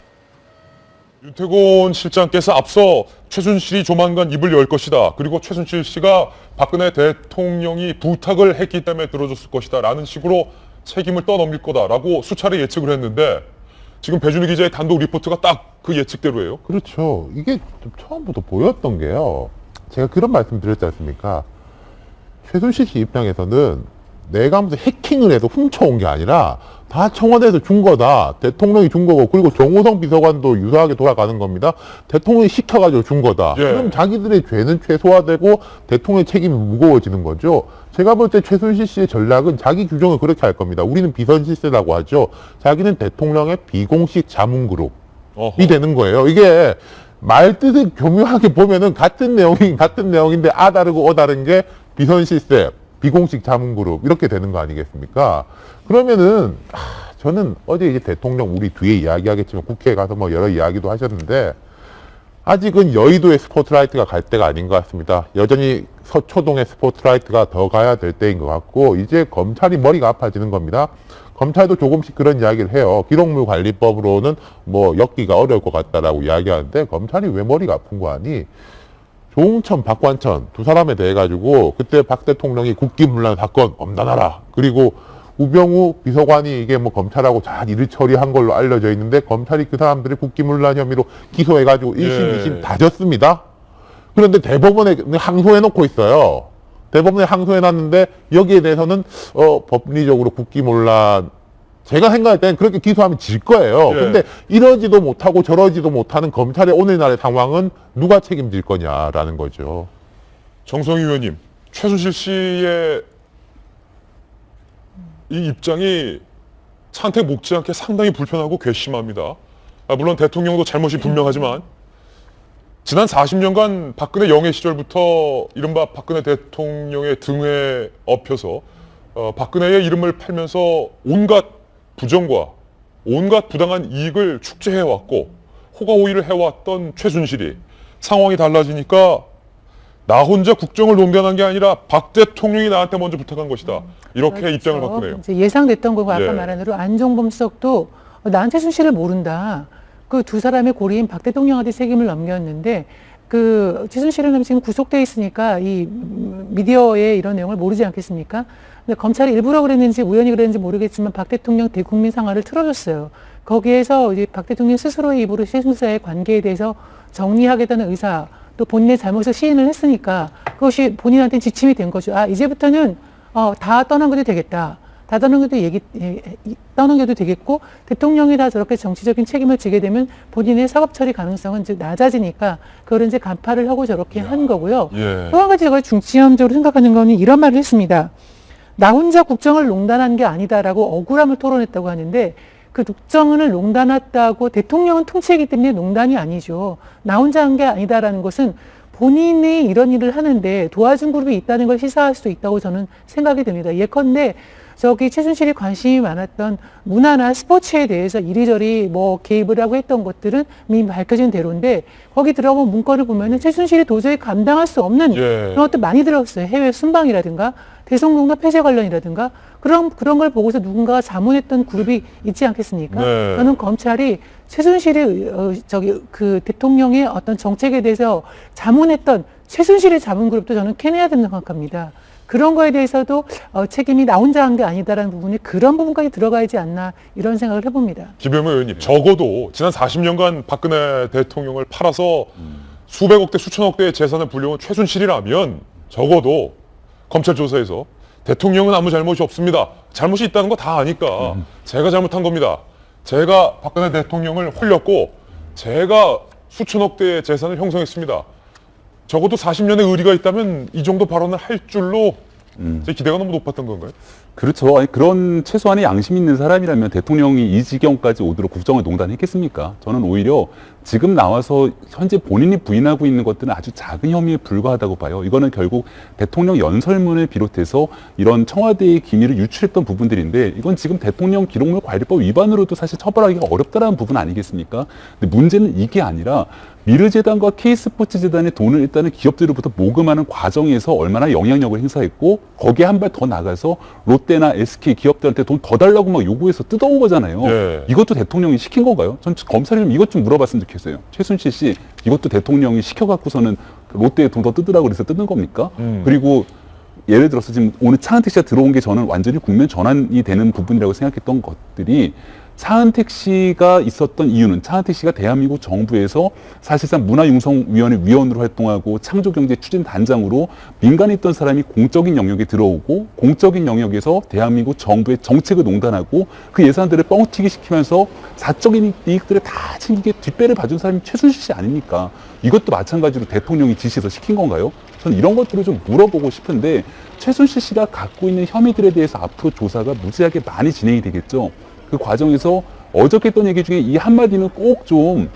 윤태곤 실장께서 앞서 최순실이 조만간 입을 열 것이다. 그리고 최순실 씨가 박근혜 대통령이 부탁을 했기 때문에 들어줬을 것이다. 라는 식으로 책임을 떠넘길 거다라고 수차례 예측을 했는데 지금 배준우 기자의 단독 리포트가 딱 그 예측대로예요. 그렇죠. 이게 좀 처음부터 보였던 게요. 제가 그런 말씀 드렸지 않습니까? 최순실 씨 입장에서는 내가 무슨 해킹을 해서 훔쳐온 게 아니라 다 청와대에서 준 거다. 대통령이 준 거고 그리고 정호성 비서관도 유사하게 돌아가는 겁니다. 대통령이 시켜가지고 준 거다. 그럼 자기들의 죄는 최소화되고 대통령의 책임이 무거워지는 거죠. 제가 볼 때 최순실 씨의 전략은 자기 규정을 그렇게 할 겁니다. 우리는 비선실세라고 하죠. 자기는 대통령의 비공식 자문그룹이 되는 거예요. 이게 말뜻을 교묘하게 보면은 같은 내용인데 다르고 다른 게 비선실세, 비공식 자문그룹 이렇게 되는 거 아니겠습니까? 그러면은 저는 어제 이제 대통령 우리 뒤에 이야기하겠지만 국회에 가서 뭐 여러 이야기도 하셨는데 아직은 여의도의 스포트라이트가 갈 때가 아닌 것 같습니다. 여전히 서초동의 스포트라이트가 더 가야 될 때인 것 같고, 이제 검찰이 머리가 아파지는 겁니다. 검찰도 조금씩 그런 이야기를 해요. 기록물 관리법으로는 뭐 엮기가 어려울 것 같다라고 이야기하는데, 검찰이 왜 머리가 아픈 거 아니? 조응천, 박관천 두 사람에 대해 가지고 그때 박 대통령이 국기문란 사건 엄단하라. 그리고 우병우 비서관이 이게 뭐 검찰하고 잘 일을 처리한 걸로 알려져 있는데, 검찰이 그 사람들을 국기문란 혐의로 기소해가지고 1심, 2심 다 졌습니다. 그런데 대법원에 항소해놓고 있어요. 대법원에 항소해놨는데 여기에 대해서는 법리적으로 국기문란, 제가 생각할 때는 그렇게 기소하면 질 거예요. 근데 이러지도 못하고 저러지도 못하는 검찰의 오늘날의 상황은 누가 책임질 거냐라는 거죠. 정성희 의원님, 최순실 씨의 이 입장이 차은택 못지않게 상당히 불편하고 괘씸합니다. 물론 대통령도 잘못이 분명하지만 지난 40년간 박근혜 영해 시절부터 이른바 박근혜 대통령의 등에 업혀서 박근혜의 이름을 팔면서 온갖 부정과 온갖 부당한 이익을 축제해왔고 호가호위를 해왔던 최순실이 상황이 달라지니까 나 혼자 국정을 농단한 게 아니라 박 대통령이 나한테 먼저 부탁한 것이다. 이렇게 그렇죠. 입장을 바꾸네요. 이제 예상됐던 거고 아까 예. 말한 대로 안종범 수석도 나는 최순실을 모른다. 그 두 사람의 고리인 박 대통령한테 책임을 넘겼는데, 그 최순실은 지금 구속돼 있으니까 이 미디어의 이런 내용을 모르지 않겠습니까? 근데 검찰이 일부러 그랬는지 우연히 그랬는지 모르겠지만 박 대통령 대국민 상황을 틀어줬어요. 거기에서 이제 박 대통령 스스로의 입으로 최순실과의 관계에 대해서 정리하겠다는 의사, 또 본인의 잘못을 시인을 했으니까 그것이 본인한테는 지침이 된 거죠. 아, 이제부터는 다 떠넘겨도 되겠다. 다 떠넘겨도 되겠고, 대통령이 다 저렇게 정치적인 책임을 지게 되면 본인의 사법 처리 가능성은 이제 낮아지니까 그걸 이제 간파를 하고 저렇게 한 거고요. 또 한 가지 제가 중점적으로 생각하는 거는 이런 말을 했습니다. 나 혼자 국정을 농단한 게 아니다라고 억울함을 토론했다고 하는데, 그 국정을 농단했다고 대통령은 통치이기 때문에 농단이 아니죠. 나 혼자 한 게 아니다라는 것은 본인이 이런 일을 하는데 도와준 그룹이 있다는 걸 시사할 수도 있다고 저는 생각이 듭니다. 예컨대 저기 최순실이 관심이 많았던 문화나 스포츠에 대해서 이리저리 뭐 개입을 하고 했던 것들은 이미 밝혀진 대로인데, 거기 들어가면 문건을 보면은 최순실이 도저히 감당할 수 없는 그런 것도 많이 들었어요. 해외 순방이라든가 대성공단 폐쇄 관련이라든가 그런 걸 보고서 누군가가 자문했던 그룹이 있지 않겠습니까? 네. 저는 검찰이 최순실이 그 대통령의 어떤 정책에 대해서 자문했던 최순실의 자문 그룹도 저는 캐내야 된다고 생각합니다. 그런 거에 대해서도 책임이 나 혼자 한 게 아니다라는 부분이 그런 부분까지 들어가야지 않나, 이런 생각을 해봅니다. 김병민 의원님, 적어도 지난 40년간 박근혜 대통령을 팔아서 수백억 대 수천억 대의 재산을 불려온 최순실이라면 적어도 검찰 조사에서 대통령은 아무 잘못이 없습니다. 잘못이 있다는 거 다 아니까 제가 잘못한 겁니다. 제가 박근혜 대통령을 홀렸고 제가 수천억 대의 재산을 형성했습니다. 적어도 40년의 의리가 있다면 이 정도 발언을 할 줄로 제 기대가 너무 높았던 건가요? 그렇죠. 아니, 그런 최소한의 양심 있는 사람이라면 대통령이 이 지경까지 오도록 국정을 농단했겠습니까? 저는 오히려 지금 나와서 현재 본인이 부인하고 있는 것들은 아주 작은 혐의에 불과하다고 봐요. 이거는 결국 대통령 연설문을 비롯해서 이런 청와대의 기밀을 유출했던 부분들인데, 이건 지금 대통령 기록물 관리법 위반으로도 사실 처벌하기가 어렵다는 부분 아니겠습니까? 근데 문제는 이게 아니라 미르재단과 K스포츠재단의 돈을 일단은 기업들로부터 모금하는 과정에서 얼마나 영향력을 행사했고, 거기에 한 발 더 나가서 롯데나 SK 기업들한테 돈 더 달라고 막 요구해서 뜯어온 거잖아요. 네. 이것도 대통령이 시킨 건가요? 전 검찰이 좀 이것 좀 물어봤으면 좋겠어요. 최순실 씨, 이것도 대통령이 시켜갖고서는 롯데에 돈 더 뜯으라고 그래서 뜯는 겁니까? 그리고 예를 들어서 지금 오늘 차은택 씨가 들어온 게 저는 완전히 국면 전환이 되는 부분이라고 생각했던 것들이, 차은택 씨가 있었던 이유는 차은택 씨가 대한민국 정부에서 사실상 문화융성위원회 위원으로 활동하고 창조경제추진단장으로 민간에 있던 사람이 공적인 영역에 들어오고, 공적인 영역에서 대한민국 정부의 정책을 농단하고 그 예산들을 뻥튀기 시키면서 사적인 이익들을 다 챙기게 뒷배를 봐준 사람이 최순실 씨 아닙니까? 이것도 마찬가지로 대통령이 지시해서 시킨 건가요? 저는 이런 것들을 좀 물어보고 싶은데, 최순실 씨가 갖고 있는 혐의들에 대해서 앞으로 조사가 무지하게 많이 진행이 되겠죠. 그 과정에서 어저께 했던 얘기 중에 이 한마디는 꼭 좀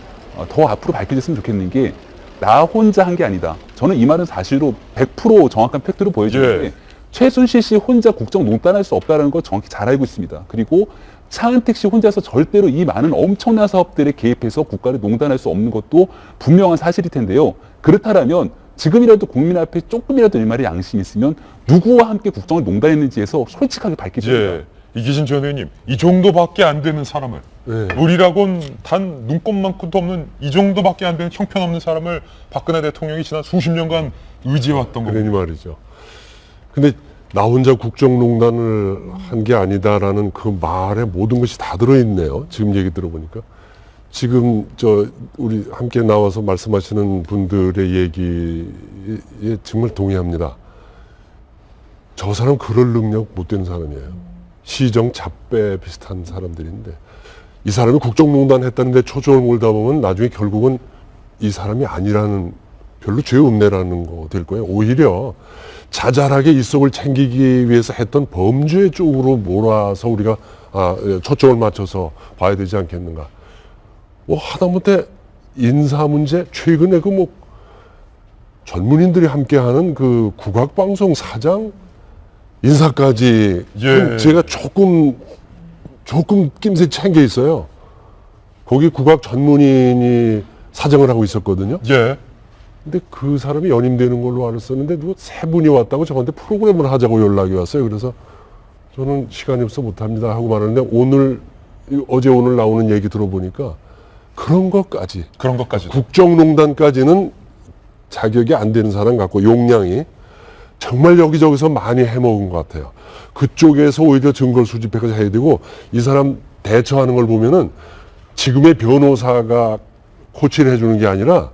더 앞으로 밝혀졌으면 좋겠는 게, 나 혼자 한 게 아니다. 저는 이 말은 사실로 100% 정확한 팩트로 보여주는데, 최순실 씨 혼자 국정 농단할 수 없다는 걸 정확히 잘 알고 있습니다. 그리고 차은택 씨 혼자서 절대로 이 많은 엄청난 사업들에 개입해서 국가를 농단할 수 없는 것도 분명한 사실일 텐데요. 그렇다면 지금이라도 국민 앞에 조금이라도 일말의 양심이 있으면 누구와 함께 국정을 농단했는지에서 솔직하게 밝히죠. 예. 이기진 전 의원님, 이 정도밖에 안 되는 사람을 우리라곤 단 눈꼽만큼도 없는 이 정도밖에 안 되는 형편없는 사람을 박근혜 대통령이 지난 수십 년간 의지해왔던 그러니 겁니다. 말이죠. 근데 나 혼자 국정농단을 한 게 아니다라는 그 말에 모든 것이 다 들어있네요. 지금 얘기 들어보니까. 지금 우리 함께 나와서 말씀하시는 분들의 얘기에 정말 동의합니다. 저 사람 그럴 능력 못 되는 사람이에요. 시정 잡배 비슷한 사람들인데 이 사람이 국정농단 했다는데 초점을 몰다 보면 나중에 결국은 이 사람이 아니라는, 별로 죄 없네라는 거 될 거예요. 오히려 자잘하게 이속을 챙기기 위해서 했던 범죄 쪽으로 몰아서 우리가 초점을 맞춰서 봐야 되지 않겠는가. 뭐 하다못해 인사 문제, 최근에 젊은이들이 함께하는 그 국악방송 사장 인사까지 제가 조금 낌새 챙겨 있어요. 거기 국악 전문인이 사장을 하고 있었거든요. 예. 근데 그 사람이 연임되는 걸로 알았었는데 누가 세 분이 왔다고 저한테 프로그램을 하자고 연락이 왔어요. 그래서 저는 시간이 없어 못합니다 하고 말하는데 어제 오늘 나오는 얘기 들어보니까 그런 것까지 국정농단까지는 자격이 안 되는 사람 같고 용량이 정말 여기저기서 많이 해먹은 것 같아요. 그쪽에서 오히려 증거를 수집해서 해야 되고 이 사람 대처하는 걸 보면은 지금의 변호사가 코치를 해주는 게 아니라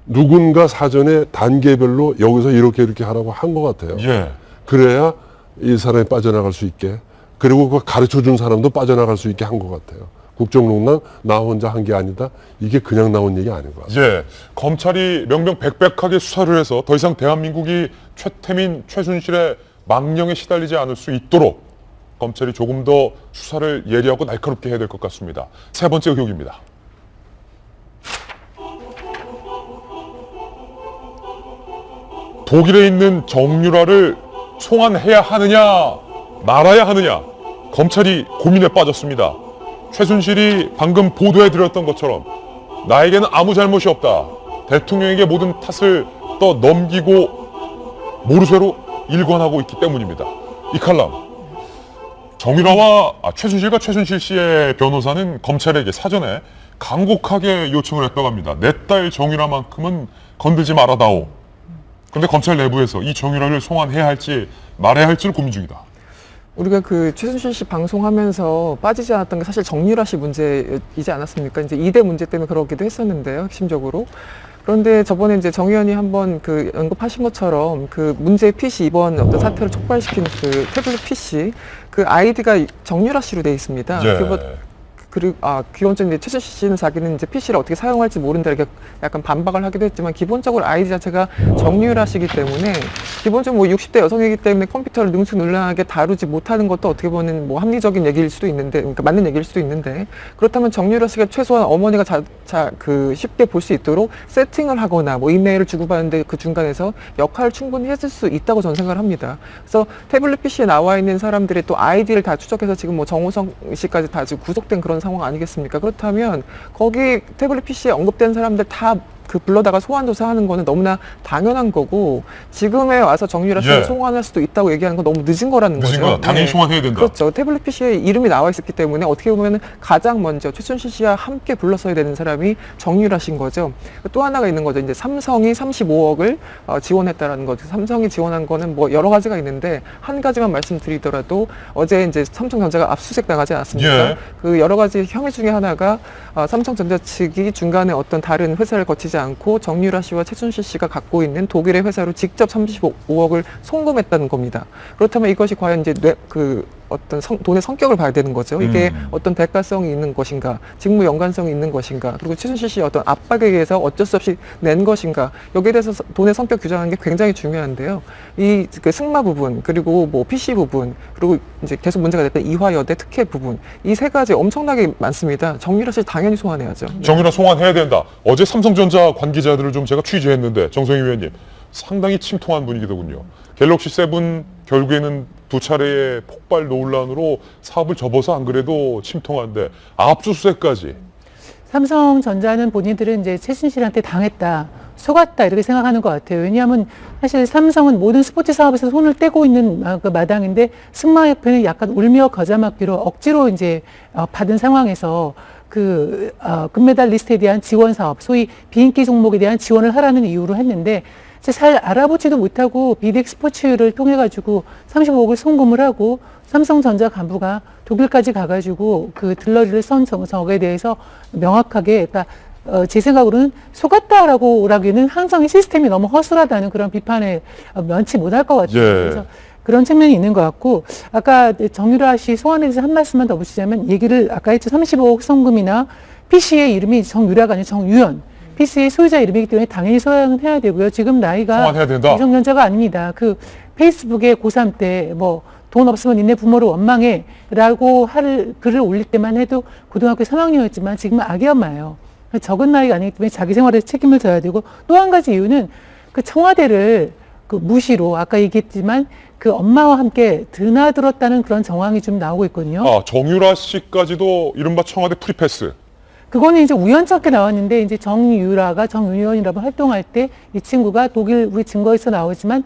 누군가 사전에 단계별로 여기서 이렇게 하라고 한 것 같아요. 예. 그래야 이 사람이 빠져나갈 수 있게, 그리고 그 가르쳐준 사람도 빠져나갈 수 있게 한 것 같아요. 국정농단 나 혼자 한 게 아니다. 이게 그냥 나온 얘기 아닌 것 같아요. 예. 검찰이 명명백백하게 수사를 해서 더 이상 대한민국이 최태민, 최순실의 망령에 시달리지 않을 수 있도록 검찰이 조금 더 수사를 예리하고 날카롭게 해야 될 것 같습니다. 세 번째 의혹입니다. 독일에 있는 정유라를 송환해야 하느냐 말아야 하느냐 검찰이 고민에 빠졌습니다. 최순실이 방금 보도해드렸던 것처럼 나에게는 아무 잘못이 없다. 대통령에게 모든 탓을 떠넘기고 모르쇠로 일관하고 있기 때문입니다. 이 칼럼. 최순실과 최순실 씨의 변호사는 검찰에게 사전에 간곡하게 요청을 했다고 합니다. 내 딸 정유라만큼은 건들지 말아다오. 그런데 검찰 내부에서 이 정유라를 송환해야 할지 말아야 할지를 고민 중이다. 우리가 그 최순실 씨 방송하면서 빠지지 않았던 게 사실 정유라 씨 문제이지 않았습니까? 이제 2대 문제 때문에 그러기도 했었는데요, 핵심적으로. 그런데 저번에 이제 정 의원이 한번 그 언급하신 것처럼 그 문제의 PC 이번 어떤 사태를 촉발시킨 그 태블릿 PC 그 아이디가 정유라 씨로 되어 있습니다. 예. 그리고 기본적으로 이제 최순실 씨는 자기는 이제 PC를 어떻게 사용할지 모른다 이렇게 약간 반박을 하기도 했지만 기본적으로 아이디 자체가 정유라 씨이기 때문에 기본적으로 뭐 60대 여성이기 때문에 컴퓨터를 능수능란하게 다루지 못하는 것도 어떻게 보면 뭐 합리적인 얘기일 수도 있는데, 그러니까 맞는 얘기일 수도 있는데, 그렇다면 정유라 씨가 최소한 어머니가 쉽게 볼 수 있도록 세팅을 하거나 뭐 이메일을 주고받는데 그 중간에서 역할을 충분히 했을 수 있다고 저는 생각을 합니다. 그래서 태블릿 PC에 나와 있는 사람들이 또 아이디를 다 추적해서 지금 뭐 정호성 씨까지 다 지금 구속된 그런 상황 아니겠습니까? 그렇다면 거기 태블릿 PC에 언급된 사람들 다 그 불러다가 소환 조사하는 거는 너무나 당연한 거고, 지금에 와서 정유라 씨를 송환할 수도 있다고 얘기하는 건 너무 늦은 거라는 거죠. 거다. 당연히 송환해야 된다. 그렇죠. 태블릿 PC에 이름이 나와 있었기 때문에 어떻게 보면 가장 먼저 최순실 씨와 함께 불렀어야 되는 사람이 정유라 씨인 거죠. 또 하나가 있는 거죠. 이제 삼성이 35억을 지원했다라는 거죠. 삼성이 지원한 거는 뭐 여러 가지가 있는데 한 가지만 말씀드리더라도 어제 이제 삼성전자가 압수수색 나가지 않았습니까? 예. 그 여러 가지 혐의 중에 하나가 삼성전자 측이 중간에 어떤 다른 회사를 거치지 않고 정유라 씨와 최순실 씨가 갖고 있는 독일의 회사로 직접 35억을 송금했다는 겁니다. 그렇다면 이것이 과연 이제 어떤 돈의 성격을 봐야 되는 거죠. 이게 어떤 대가성이 있는 것인가, 직무 연관성이 있는 것인가, 그리고 최순실 씨의 어떤 압박에 의해서 어쩔 수 없이 낸 것인가, 여기에 대해서 돈의 성격 규정하는 게 굉장히 중요한데요. 그 승마 부분, 그리고 뭐 PC 부분, 그리고 이제 계속 문제가 됐던 이화여대 특혜 부분, 이 세 가지 엄청나게 많습니다. 정유라 씨 당연히 소환해야죠. 정유라 송환해야 된다. 어제 삼성전자 관계자들을 좀 제가 취재했는데 정성희 위원님 상당히 침통한 분위기더군요. 갤럭시 7 결국에는 두 차례의 폭발 논란으로 사업을 접어서 안 그래도 침통한데 압수수색까지. 삼성전자는 본인들은 이제 최순실한테 당했다, 속았다 이렇게 생각하는 것 같아요. 왜냐하면 사실 삼성은 모든 스포츠 사업에서 손을 떼고 있는 그 마당인데 승마협회는 약간 울며 겨자 먹기로 억지로 이제 받은 상황에서 그 금메달 리스트에 대한 지원 사업, 소위 비인기 종목에 대한 지원을 하라는 이유로 했는데 잘 알아보지도 못하고 비덱 스포츠를 통해 가지고 35억을 송금을 하고 삼성전자 간부가 독일까지 가가지고 그 들러리를 선 적에 대해서 명확하게, 그러니까 제 생각으로는 속았다라고 하기에는 항상의 시스템이 너무 허술하다는 그런 비판에 면치 못할 것 같아요. 예. 그래서 그런 측면이 있는 것 같고, 아까 정유라 씨 소환에 대해서 한 말씀만 더 붙이자면, 얘기를 아까 했죠. 35억 송금이나 PC의 이름이 정유라가 아니라 정유연. PC의 소유자 이름이기 때문에 당연히 소환을 해야 되고요. 지금 나이가 소환해야 된다. 미성년자가 아닙니다. 그 페이스북에 고3 때 뭐 돈 없으면 니네 부모를 원망해 라고 할 글을 올릴 때만 해도 고등학교 3학년이었지만 지금은 아기 엄마예요. 적은 나이가 아니기 때문에 자기 생활에 책임을 져야 되고, 또 한 가지 이유는 그 청와대를 그 무시로 아까 얘기했지만 그 엄마와 함께 드나들었다는 그런 정황이 좀 나오고 있거든요. 아, 정유라 씨까지도 이른바 청와대 프리패스. 그거는 이제 우연찮게 나왔는데, 이제 정유라가 정유연이라고 활동할 때 이 친구가 독일 우리 증거에서 나오지만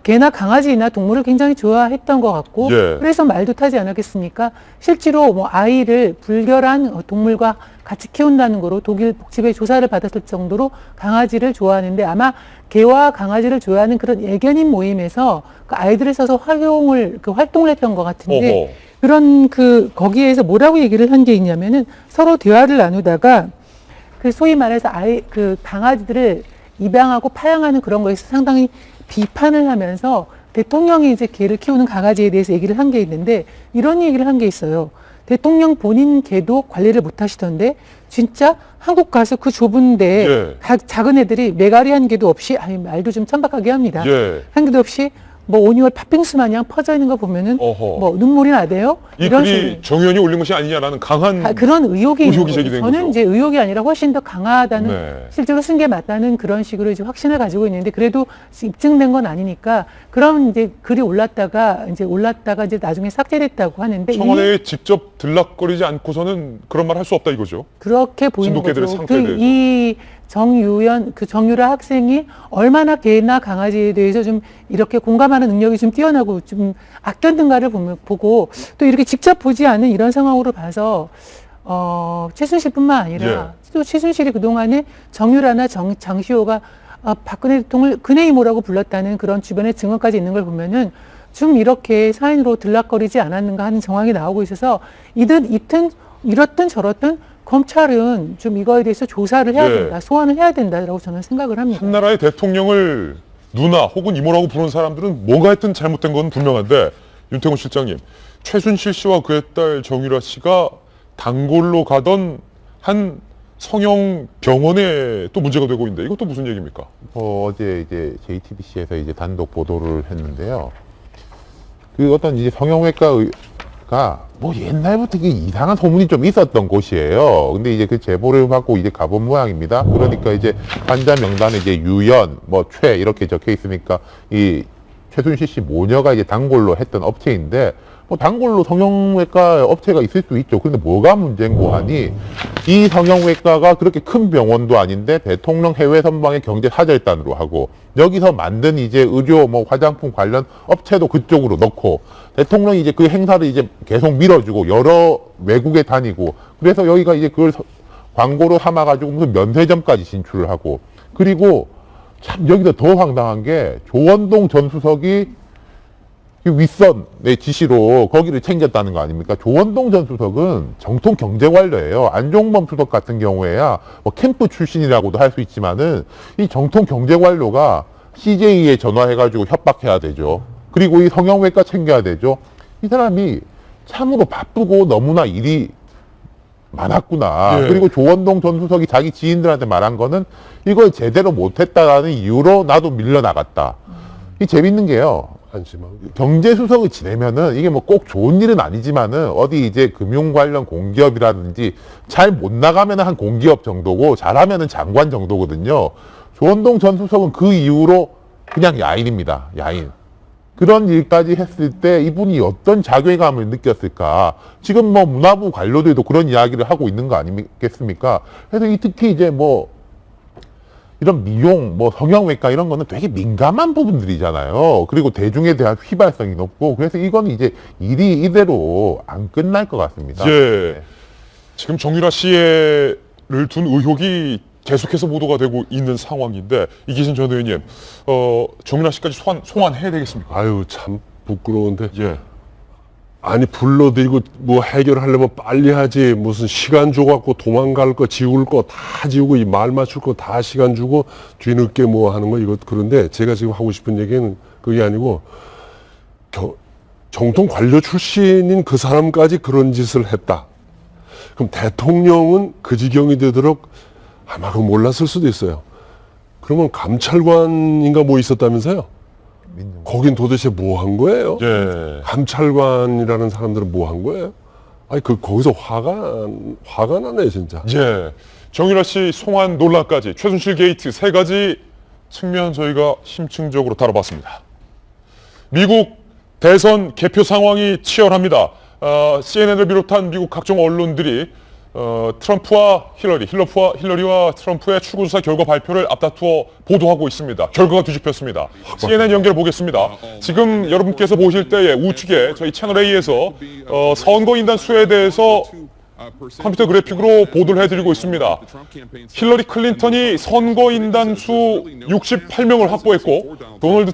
개나 강아지나 동물을 굉장히 좋아했던 것 같고, 예. 그래서 말도 타지 않았겠습니까? 실제로 뭐 아이를 불결한 동물과 같이 키운다는 거로 독일 복지부에 조사를 받았을 정도로 강아지를 좋아하는데, 아마 개와 강아지를 좋아하는 그런 애견인 모임에서 그 아이들을 써서 활동을 했던 것 같은데, 어허. 그런 거기에서 뭐라고 얘기를 한 게 있냐면은, 서로 대화를 나누다가 그 소위 말해서 그 강아지들을 입양하고 파양하는 그런 거에서 상당히 비판을 하면서 대통령이 이제 개를 키우는 강아지에 대해서 얘기를 한 게 있는데, 이런 얘기를 한 게 있어요. 대통령 본인 개도 관리를 못 하시던데 진짜 한국 가서 그 좁은 데에 예. 작은 애들이 메가리 한 개도 없이, 말도 좀 천박하게 합니다. 예. 한 개도 없이 뭐 오니월 팥빙수 마냥 퍼져 있는 거 보면은 어허. 뭐 눈물이 나대요. 이 이런 글이 식으로. 정유연이 올린 것이 아니냐라는 강한 그런 의혹이 있는 거죠. 제기된 저는 거죠. 이제 의혹이 아니라 훨씬 더 강하다는, 네. 실제로 쓴 게 맞다는 그런 식으로 이제 확신을 가지고 있는데, 그래도 입증된 건 아니니까 그런 이제 글이 올랐다가 이제 나중에 삭제됐다고 하는데, 청와대에 직접 들락거리지 않고서는 그런 말 할 수 없다 이거죠. 그렇게 보이는 진돗개들의 거죠. 상태에 대해서. 이 정유라 학생이 얼마나 개나 강아지에 대해서 좀 이렇게 공감하는 능력이 좀 뛰어나고 좀 아꼈는가를 보고, 또 이렇게 직접 보지 않은 이런 상황으로 봐서 최순실뿐만 아니라 또 최순실이 그동안에 정유라나 장시호가 박근혜 대통령을 그네 이모라고 불렀다는 그런 주변의 증언까지 있는 걸 보면은 좀 이렇게 사인으로 들락거리지 않았는가 하는 정황이 나오고 있어서, 이렇든 저렇든 검찰은 좀 이거에 대해서 조사를 해야 된다, 소환을 해야 된다라고 저는 생각을 합니다. 한 나라의 대통령을 누나 혹은 이모라고 부르는 사람들은 뭐가 했든 잘못된 건 분명한데, 윤태곤 실장님, 최순실 씨와 그의 딸 정유라 씨가 단골로 가던 한 성형 병원에 또 문제가 되고 있는데, 이것도 무슨 얘기입니까? 어제 이제 JTBC에서 이제 단독 보도를 했는데요. 그 어떤 이제 성형외과가 뭐 옛날부터 이상한 소문이 좀 있었던 곳이에요. 근데 이제 그 제보를 받고 이제 가본 모양입니다. 그러니까 이제 환자 명단에 이제 유연, 뭐 최 이렇게 적혀 있으니까 이 최순실 씨 모녀가 이제 단골로 했던 업체인데, 뭐 단골로 성형외과 업체가 있을 수 있죠. 그런데 뭐가 문제인고 하니, 이 성형외과가 그렇게 큰 병원도 아닌데 대통령 해외 선방의 경제 사절단으로 하고, 여기서 만든 이제 의료 뭐 화장품 관련 업체도 그쪽으로 넣고, 대통령이 이제 그 행사를 이제 계속 밀어주고 여러 외국에 다니고, 그래서 여기가 이제 그걸 광고로 삼아가지고 무슨 면세점까지 진출을 하고, 그리고 참 여기서 더 황당한 게 조원동 전 수석이 윗선의 지시로 거기를 챙겼다는 거 아닙니까? 조원동 전 수석은 정통 경제관료예요. 안종범 수석 같은 경우에야 뭐 캠프 출신이라고도 할 수 있지만은, 이 정통 경제관료가 CJ에 전화해가지고 협박해야 되죠. 그리고 이 성형외과 챙겨야 되죠. 이 사람이 참으로 바쁘고 너무나 일이 많았구나. 그리고 조원동 전 수석이 자기 지인들한테 말한 거는 이걸 제대로 못했다라는 이유로 나도 밀려나갔다. 이 재밌는 게요. 안심하고. 경제수석을 지내면은 이게 뭐 꼭 좋은 일은 아니지만은, 어디 이제 금융 관련 공기업이라든지 잘 못 나가면 한 공기업 정도고 잘하면은 장관 정도거든요. 조원동 전 수석은 그 이후로 그냥 야인입니다. 야인. 그런 일까지 했을 때 이분이 어떤 자괴감을 느꼈을까. 지금 뭐 문화부 관료들도 그런 이야기를 하고 있는 거 아니겠습니까? 그래서 특히 이제 뭐 이런 미용, 뭐 성형외과 이런 거는 되게 민감한 부분들이잖아요. 그리고 대중에 대한 휘발성이 높고, 그래서 이거는 이제 일이 이대로 안 끝날 것 같습니다. 예. 지금 정유라 씨를 둔 의혹이 계속해서 보도가 되고 있는 상황인데, 이기진 전 의원님, 정유라 씨까지 소환해야 되겠습니까? 아유, 참 부끄러운데. 예. 아니, 불러들이고 뭐 해결하려면 빨리 하지. 무슨 시간 줘갖고 도망갈 거, 지울 거 다 지우고, 이 말 맞출 거 다 시간 주고, 뒤늦게 뭐 하는 거, 이것, 그런데 제가 지금 하고 싶은 얘기는 그게 아니고, 정통 관료 출신인 그 사람까지 그런 짓을 했다. 그럼 대통령은 그 지경이 되도록 아마 그거 몰랐을 수도 있어요. 그러면 감찰관인가 뭐 있었다면서요? 거긴 도대체 뭐 한 거예요? 예. 감찰관이라는 사람들은 뭐 한 거예요? 아니, 거기서 화가 나네, 진짜. 예. 정유라 씨 송환 논란까지 최순실 게이트 세 가지 측면 저희가 심층적으로 다뤄봤습니다. 미국 대선 개표 상황이 치열합니다. CNN을 비롯한 미국 각종 언론들이 트럼프와 힐러리와 트럼프의 출구조사 결과 발표를 앞다투어 보도하고 있습니다. 결과가 뒤집혔습니다. CNN 연결 보겠습니다. 지금 여러분께서 보실 때에 우측에 저희 채널A에서 선거인단 수에 대해서 컴퓨터 그래픽으로 보도를 해드리고 있습니다. 힐러리 클린턴이 선거인단 수 68명을 확보했고 도널드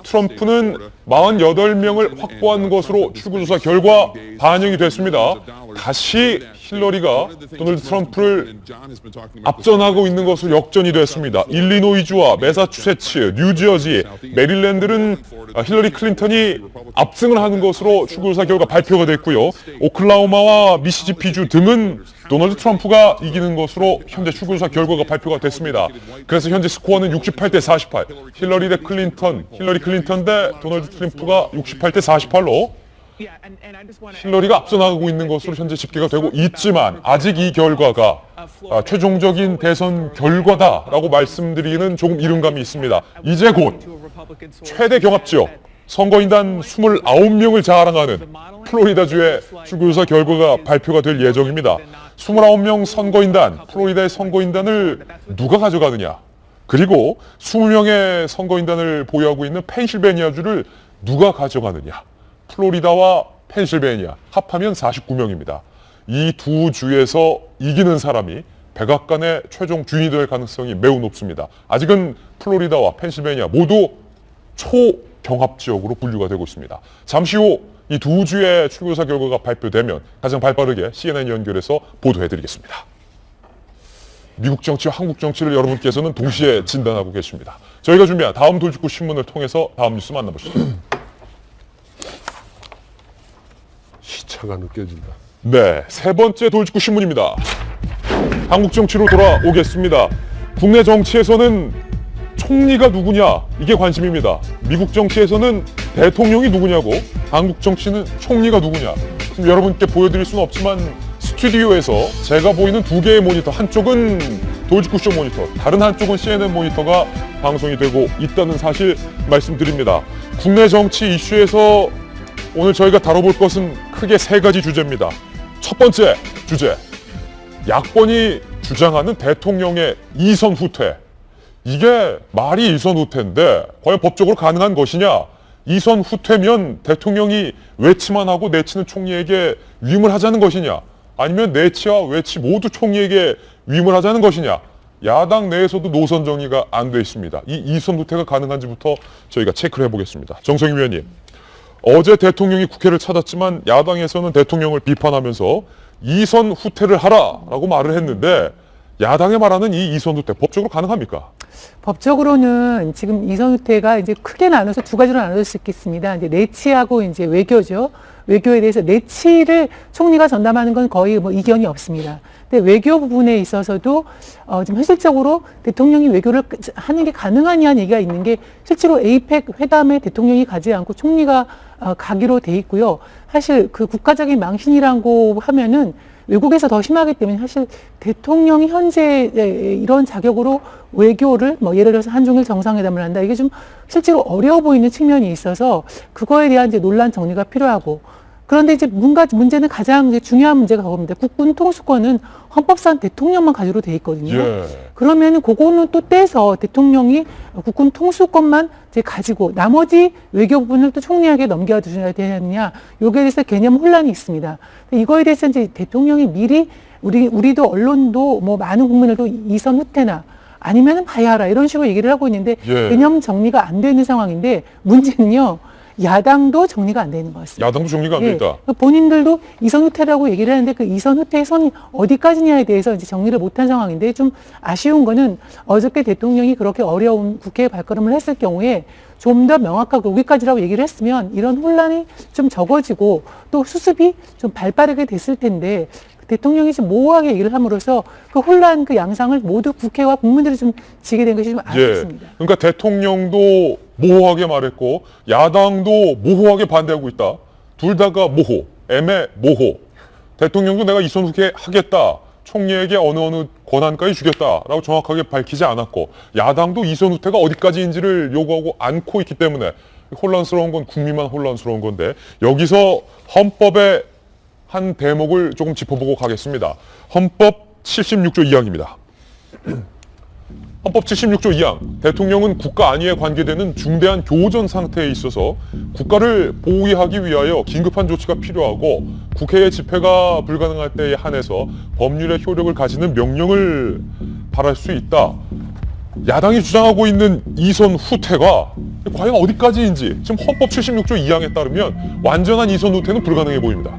트럼프는 48명을 확보한 것으로 출구조사 결과 반영이 됐습니다. 다시 힐러리가 도널드 트럼프를 앞전하고 있는 것으로 역전이 됐습니다. 일리노이주와 매사추세츠, 뉴저지, 메릴랜드는 힐러리 클린턴이 압승을 하는 것으로 출구조사 결과 발표가 됐고요. 오클라호마와 미시시피주 등은 도널드 트럼프가 이기는 것으로 현재 출구조사 결과가 발표가 됐습니다. 그래서 현재 스코어는 68대 48. 힐러리 클린턴 대 도널드 트럼프가 68대 48로 힐러리가 앞서나가고 있는 것으로 현재 집계가 되고 있지만 아직 이 결과가 최종적인 대선 결과다라고 말씀드리기는 조금 이른 감이 있습니다. 이제 곧 최대 경합지역 선거인단 29명을 자랑하는 플로리다주의 출구조사 결과가 발표가 될 예정입니다. 29명 선거인단, 플로리다의 선거인단을 누가 가져가느냐, 그리고 20명의 선거인단을 보유하고 있는 펜실베니아주를 누가 가져가느냐. 플로리다와 펜실베니아 합하면 49명입니다. 이 두 주에서 이기는 사람이 백악관의 최종 주인이 될 가능성이 매우 높습니다. 아직은 플로리다와 펜실베니아 모두 초경합지역으로 분류가 되고 있습니다. 잠시 후 이 두 주의 출구조사 결과가 발표되면 가장 발빠르게 CNN 연결해서 보도해드리겠습니다. 미국 정치와 한국 정치를 여러분께서는 동시에 진단하고 계십니다. 저희가 준비한 다음 돌직구 신문을 통해서 다음 뉴스 만나보시죠. 시차가 느껴진다. 네, 세 번째 돌직구 신문입니다. 한국 정치로 돌아오겠습니다. 국내 정치에서는 총리가 누구냐, 이게 관심입니다. 미국 정치에서는 대통령이 누구냐고, 한국 정치는 총리가 누구냐. 지금 여러분께 보여드릴 수는 없지만 스튜디오에서 제가 보이는 두 개의 모니터, 한쪽은 돌직구쇼 모니터, 다른 한쪽은 CNN 모니터가 방송이 되고 있다는 사실 말씀드립니다. 국내 정치 이슈에서 오늘 저희가 다뤄볼 것은 크게 세 가지 주제입니다. 첫 번째 주제, 야권이 주장하는 대통령의 이선 후퇴. 이게 말이 이선 후퇴인데 과연 법적으로 가능한 것이냐? 이선 후퇴면 대통령이 외치만 하고 내치는 총리에게 위임을 하자는 것이냐? 아니면 내치와 외치 모두 총리에게 위임을 하자는 것이냐? 야당 내에서도 노선 정리가 안 돼 있습니다. 이 이선 후퇴가 가능한지부터 저희가 체크를 해보겠습니다. 정성희 위원님, 어제 대통령이 국회를 찾았지만 야당에서는 대통령을 비판하면서 이선 후퇴를 하라라고 말을 했는데 야당이 말하는 이 이선 후퇴 법적으로 가능합니까? 법적으로는 지금 이선 후퇴가 이제 크게 나눠서 두 가지로 나눌 수 있겠습니다. 이제 내치하고 이제 외교죠. 외교에 대해서 내치를 총리가 전담하는 건 거의 뭐 이견이 없습니다. 근데 외교 부분에 있어서도 지금 현실적으로 대통령이 외교를 하는 게 가능하냐는 얘기가 있는 게 실제로 에이펙 회담에 대통령이 가지 않고 총리가 가기로 돼 있고요. 사실 그 국가적인 망신이라고 하면은 외국에서 더 심하기 때문에 사실 대통령이 현재 이런 자격으로 외교를 뭐 예를 들어서 한중일 정상회담을 한다. 이게 좀 실제로 어려워 보이는 측면이 있어서 그거에 대한 이제 논란 정리가 필요하고 그런데 이제 문제는 가장 이제 중요한 문제가 그겁니다. 국군 통수권은 헌법상 대통령만 가지로 돼 있거든요. 예. 그러면은 그거는 또 떼서 대통령이 국군 통수권만 이제 가지고 나머지 외교 부분을 또 총리에게 넘겨주셔야 되느냐. 여기에 대해서 개념 혼란이 있습니다. 이거에 대해서 이제 대통령이 미리 우리도 언론도 뭐 많은 국민들도 이선 후퇴나 아니면은 봐야 하라 이런 식으로 얘기를 하고 있는데 예. 개념 정리가 안 되는 상황인데 문제는요. 야당도 정리가 안 되는 것 같습니다. 야당도 정리가 안 돼 있다. 본인들도 이선 후퇴라고 얘기를 하는데 그 이선 후퇴의 선이 어디까지냐에 대해서 이제 정리를 못한 상황인데 좀 아쉬운 거는 어저께 대통령이 그렇게 어려운 국회에 발걸음을 했을 경우에 좀 더 명확하고 여기까지라고 얘기를 했으면 이런 혼란이 좀 적어지고 또 수습이 좀 발빠르게 됐을 텐데 대통령이 좀 모호하게 얘기를 함으로써 그 혼란 그 양상을 모두 국회와 국민들이 좀 지게 된 것이 좀 아쉽습니다. 그러니까 대통령도 모호하게 말했고 야당도 모호하게 반대하고 있다. 둘 다가 모호, 애매모호. 대통령도 내가 이선 후퇴 하겠다. 총리에게 어느 권한까지 주겠다라고 정확하게 밝히지 않았고 야당도 이선 후퇴가 어디까지인지를 요구하고 않고 있기 때문에 혼란스러운 건 국민만 혼란스러운 건데 여기서 헌법의 한 대목을 조금 짚어보고 가겠습니다. 헌법 76조 2항입니다. 헌법 76조 2항. 대통령은 국가 안위에 관계되는 중대한 교전 상태에 있어서 국가를 보위하기 위하여 긴급한 조치가 필요하고 국회의 집회가 불가능할 때에 한해서 법률의 효력을 가지는 명령을 발할 수 있다. 야당이 주장하고 있는 이선 후퇴가 과연 어디까지인지 지금 헌법 76조 2항에 따르면 완전한 이선 후퇴는 불가능해 보입니다.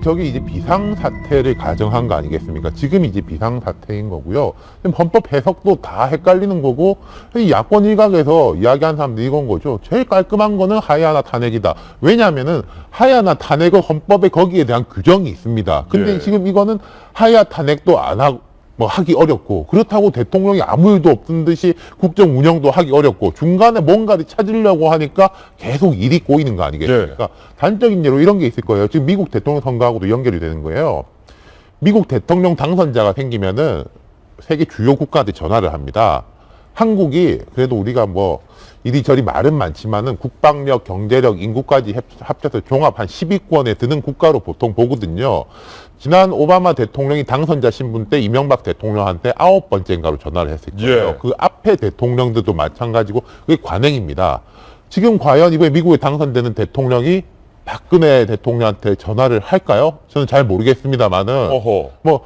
저기 이제 비상사태를 가정한 거 아니겠습니까? 지금 이제 비상사태인 거고요. 지금 헌법 해석도 다 헷갈리는 거고, 이 야권 일각에서 이야기한 사람들이 이건 거죠. 제일 깔끔한 거는 하야나 탄핵이다. 왜냐하면은 하야나 탄핵은 헌법에 거기에 대한 규정이 있습니다. 근데 예. 지금 이거는 하야 탄핵도 안 하고, 뭐 하기 어렵고 그렇다고 대통령이 아무 일도 없던 듯이 국정 운영도 하기 어렵고 중간에 뭔가를 찾으려고 하니까 계속 일이 꼬이는 거 아니겠습니까? 단적인 예로 이런 게 있을 거예요. 지금 미국 대통령 선거하고도 연결이 되는 거예요. 미국 대통령 당선자가 생기면은 세계 주요 국가한테 전화를 합니다. 한국이 그래도 우리가 뭐 이리저리 말은 많지만은 국방력, 경제력, 인구까지 합쳐서 종합 한 10위권에 드는 국가로 보통 보거든요. 지난 오바마 대통령이 당선자 신분 때 이명박 대통령한테 9번째인가로 전화를 했을 거예요. 그 앞에 대통령들도 마찬가지고 그게 관행입니다. 지금 과연 이번에 미국에 당선되는 대통령이 박근혜 대통령한테 전화를 할까요? 저는 잘 모르겠습니다만은 뭐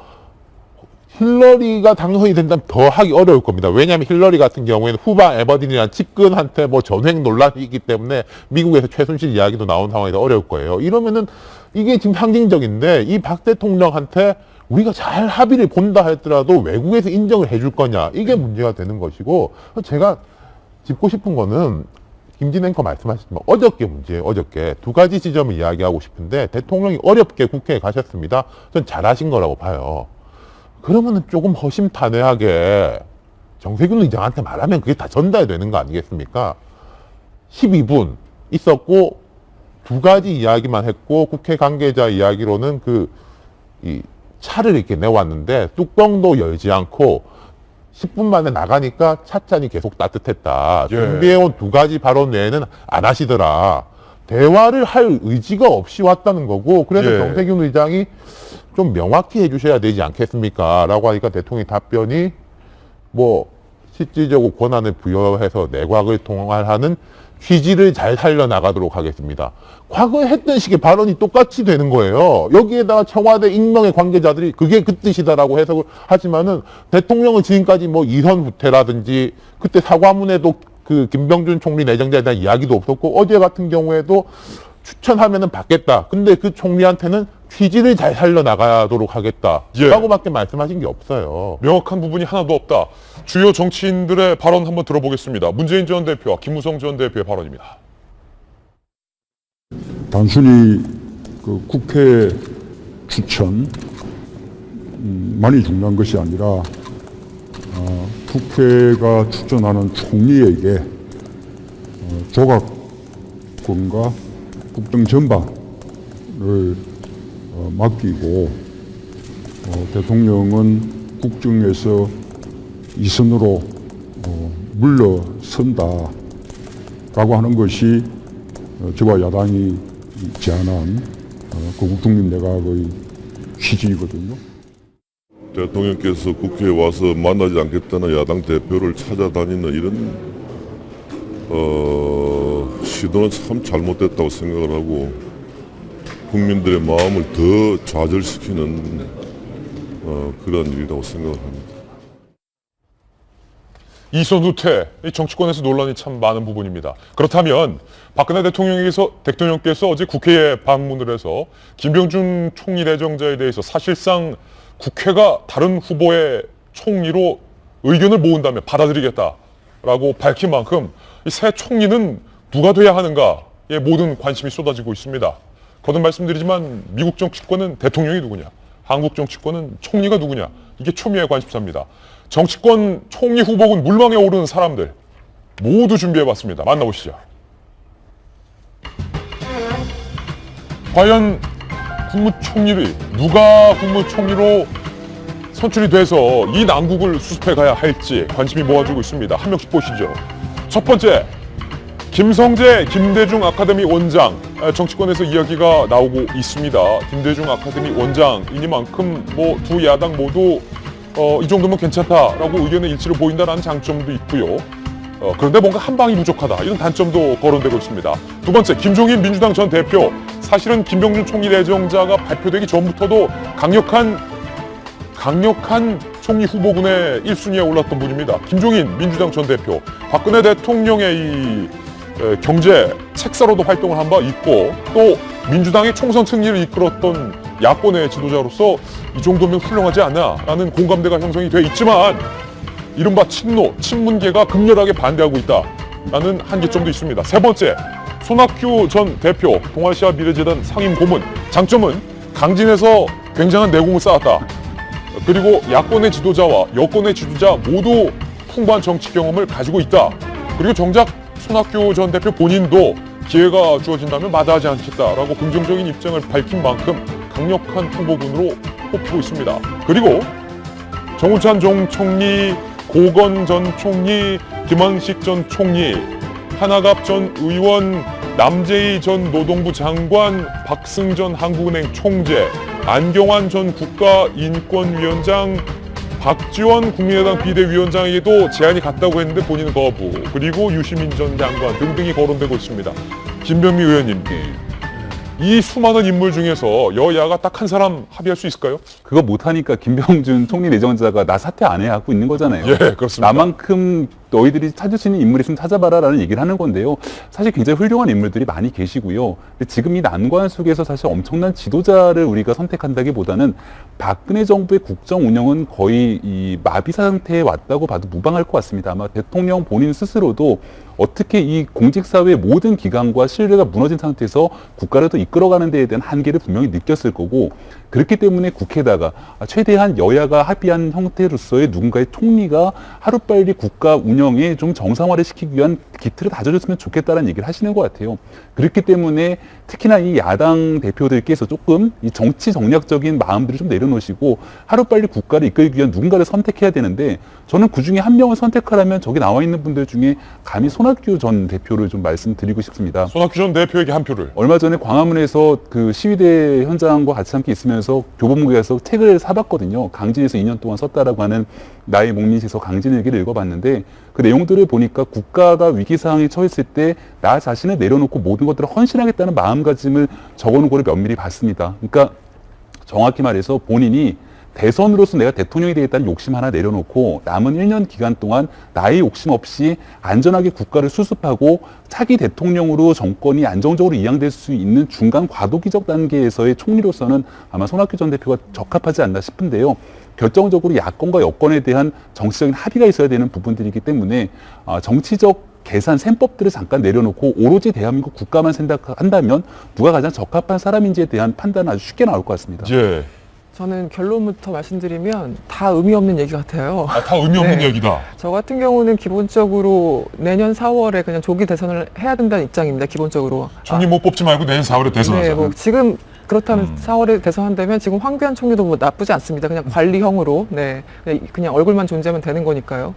힐러리가 당선이 된다면 더 하기 어려울 겁니다. 왜냐하면 힐러리 같은 경우에는 후방 에버딘이라는 측근한테 뭐 전횡 논란이 있기 때문에 미국에서 최순실 이야기도 나온 상황이라 어려울 거예요. 이러면은 이게 지금 상징적인데 이 박 대통령한테 우리가 잘 합의를 본다 하더라도 외국에서 인정을 해줄 거냐 이게 문제가 되는 것이고 제가 짚고 싶은 거는 김진 앵커 말씀하셨지만 어저께 문제예요. 어저께 두 가지 지점을 이야기하고 싶은데 대통령이 어렵게 국회에 가셨습니다. 전 잘하신 거라고 봐요. 그러면은 조금 허심탄회하게 정세균 의장한테 말하면 그게 다 전달되는 거 아니겠습니까? 12분 있었고 두 가지 이야기만 했고 국회 관계자 이야기로는 이 차를 이렇게 내왔는데 뚜껑도 열지 않고 10분 만에 나가니까 찻잔이 계속 따뜻했다. 준비해온 두 가지 발언 외에는 안 하시더라. 대화를 할 의지가 없이 왔다는 거고 그래서 정세균 의장이 좀 명확히 해주셔야 되지 않겠습니까? 라고 하니까 대통령의 답변이 뭐 실질적으로 권한을 부여해서 내각을 통할하는 취지를 잘 살려나가도록 하겠습니다. 과거에 했던 식의 발언이 똑같이 되는 거예요. 여기에다가 청와대 익명의 관계자들이 그게 그 뜻이다라고 해석을 하지만은 대통령은 지금까지 뭐 이선 후퇴라든지 그때 사과문에도 그 김병준 총리 내정자에 대한 이야기도 없었고 어제 같은 경우에도 추천하면은 받겠다. 근데 그 총리한테는 취지를 잘 살려나가도록 하겠다. 라고밖에 말씀하신 게 없어요. 명확한 부분이 하나도 없다. 주요 정치인들의 발언 한번 들어보겠습니다. 문재인 전 대표와 김무성 전 대표의 발언입니다. 단순히 그 국회 추천만이 중요한 것이 아니라 국회가 추천하는 총리에게 조각권과 국정 전반을 맡기고 대통령은 국정에서 이선으로 물러선다라고 하는 것이 저와 야당이 제안한 국중립내각의 취지이거든요. 대통령께서 국회에 와서 만나지 않겠다는 야당 대표를 찾아다니는 이런 시도는 참 잘못됐다고 생각을 하고 국민들의 마음을 더 좌절시키는 그런 일이라고 생각을 합니다. 이선 후퇴, 이 정치권에서 논란이 참 많은 부분입니다. 그렇다면 박근혜 대통령께서 어제 국회에 방문을 해서 김병준 총리 내정자에 대해서 사실상 국회가 다른 후보의 총리로 의견을 모은다면 받아들이겠다라고 밝힌 만큼 이 새 총리는 누가 돼야 하는가에 모든 관심이 쏟아지고 있습니다. 거듭 말씀드리지만 미국 정치권은 대통령이 누구냐, 한국 정치권은 총리가 누구냐, 이게 초미의 관심사입니다. 정치권 총리 후보군 물망에 오르는 사람들 모두 준비해봤습니다. 만나보시죠. 과연 국무총리를 누가 국무총리로 선출이 돼서 이 난국을 수습해 가야 할지 관심이 모아지고 있습니다. 한 명씩 보시죠. 첫 번째, 김성재 김대중 아카데미 원장. 정치권에서 이야기가 나오고 있습니다. 김대중 아카데미 원장이니만큼 뭐 두 야당 모두 이 정도면 괜찮다라고 의견의 일치를 보인다는 장점도 있고요. 그런데 뭔가 한 방이 부족하다, 이런 단점도 거론되고 있습니다. 두 번째, 김종인 민주당 전 대표. 사실은 김병준 총리 내정자가 발표되기 전부터도 강력한 총리 후보군의 1순위에 올랐던 분입니다. 김종인 민주당 전 대표. 박근혜 대통령의 이 경제 책사로도 활동을 한 바 있고 또 민주당의 총선 승리를 이끌었던 야권의 지도자로서 이 정도면 훌륭하지 않나라는 공감대가 형성이 돼 있지만 이른바 친문계가 극렬하게 반대하고 있다라는 한계점도 있습니다. 세 번째, 손학규 전 대표 동아시아 미래재단 상임 고문. 장점은 강진에서 굉장한 내공을 쌓았다. 그리고 야권의 지도자와 여권의 지도자 모두 풍부한 정치 경험을 가지고 있다. 그리고 정작 손학규 전 대표 본인도 기회가 주어진다면 마다하지 않겠다라고 긍정적인 입장을 밝힌 만큼 강력한 후보군으로 뽑히고 있습니다. 그리고 정우찬 전 총리, 고건 전 총리, 김원식 전 총리, 한아갑 전 의원, 남재희 전 노동부 장관, 박승 전 한국은행 총재, 안경환 전 국가인권위원장, 박지원 국민의당 비대위원장에게도 제안이 갔다고 했는데 본인은 거부, 그리고 유시민 전 장관 등등이 거론되고 있습니다. 김병미 의원님, 이 수많은 인물 중에서 여야가 딱 한 사람 합의할 수 있을까요? 그거 못하니까 김병준 총리 내정자가 나 사퇴 안 해 하고 있는 거잖아요. 예, 그렇습니다. 나만큼 너희들이 찾을 수 있는 인물이 있으면 찾아봐라라는 얘기를 하는 건데요. 사실 굉장히 훌륭한 인물들이 많이 계시고요. 근데 지금 이 난관 속에서 사실 엄청난 지도자를 우리가 선택한다기보다는 박근혜 정부의 국정 운영은 거의 이 마비 상태에 왔다고 봐도 무방할 것 같습니다. 아마 대통령 본인 스스로도 어떻게 이 공직사회의 모든 기관과 신뢰가 무너진 상태에서 국가를 더 이끌어가는 데에 대한 한계를 분명히 느꼈을 거고, 그렇기 때문에 국회에다가 최대한 여야가 합의한 형태로서의 누군가의 총리가 하루빨리 국가 운영에 좀 정상화를 시키기 위한 기틀을 다져줬으면 좋겠다는 얘기를 하시는 것 같아요. 그렇기 때문에 특히나 이 야당 대표들께서 조금 이 정치 정략적인 마음들을 좀 내려놓으시고 하루빨리 국가를 이끌기 위한 누군가를 선택해야 되는데, 저는 그중에 한 명을 선택하라면 저기 나와 있는 분들 중에 감히 손학규 전 대표를 좀 말씀드리고 싶습니다. 손학규 전 대표에게 한 표를. 얼마 전에 광화문에서 그 시위대 현장과 같이 함께 있으면서 교보문고에서 책을 사봤거든요. 강진에서 2년 동안 썼다라고 하는 나의 목민시에서 강진일기를 읽어봤는데, 그 내용들을 보니까 국가가 위기 상황에 처했을 때 나 자신을 내려놓고 모든 것들을 헌신하겠다는 마음가짐을 적어놓은 거를 면밀히 봤습니다. 그러니까 정확히 말해서 본인이 대선으로서 내가 대통령이 되겠다는 욕심 하나 내려놓고 남은 1년 기간 동안 나의 욕심 없이 안전하게 국가를 수습하고 차기 대통령으로 정권이 안정적으로 이양될 수 있는 중간 과도기적 단계에서의 총리로서는 아마 손학규 전 대표가 적합하지 않나 싶은데요. 결정적으로 야권과 여권에 대한 정치적인 합의가 있어야 되는 부분들이기 때문에 정치적 계산, 셈법들을 잠깐 내려놓고 오로지 대한민국 국가만 생각한다면 누가 가장 적합한 사람인지에 대한 판단은 아주 쉽게 나올 것 같습니다. 예. 저는 결론부터 말씀드리면 다 의미 없는 얘기 같아요. 다 의미 없는 얘기다. 저 같은 경우는 기본적으로 내년 4월에 그냥 조기 대선을 해야 된다는 입장입니다. 기본적으로. 총리 못 뽑지 말고 내년 4월에 대선하자. 네, 뭐 지금 그렇다면 4월에 대선한다면 지금 황교안 총리도 뭐 나쁘지 않습니다. 그냥 관리형으로 그냥 얼굴만 존재하면 되는 거니까요.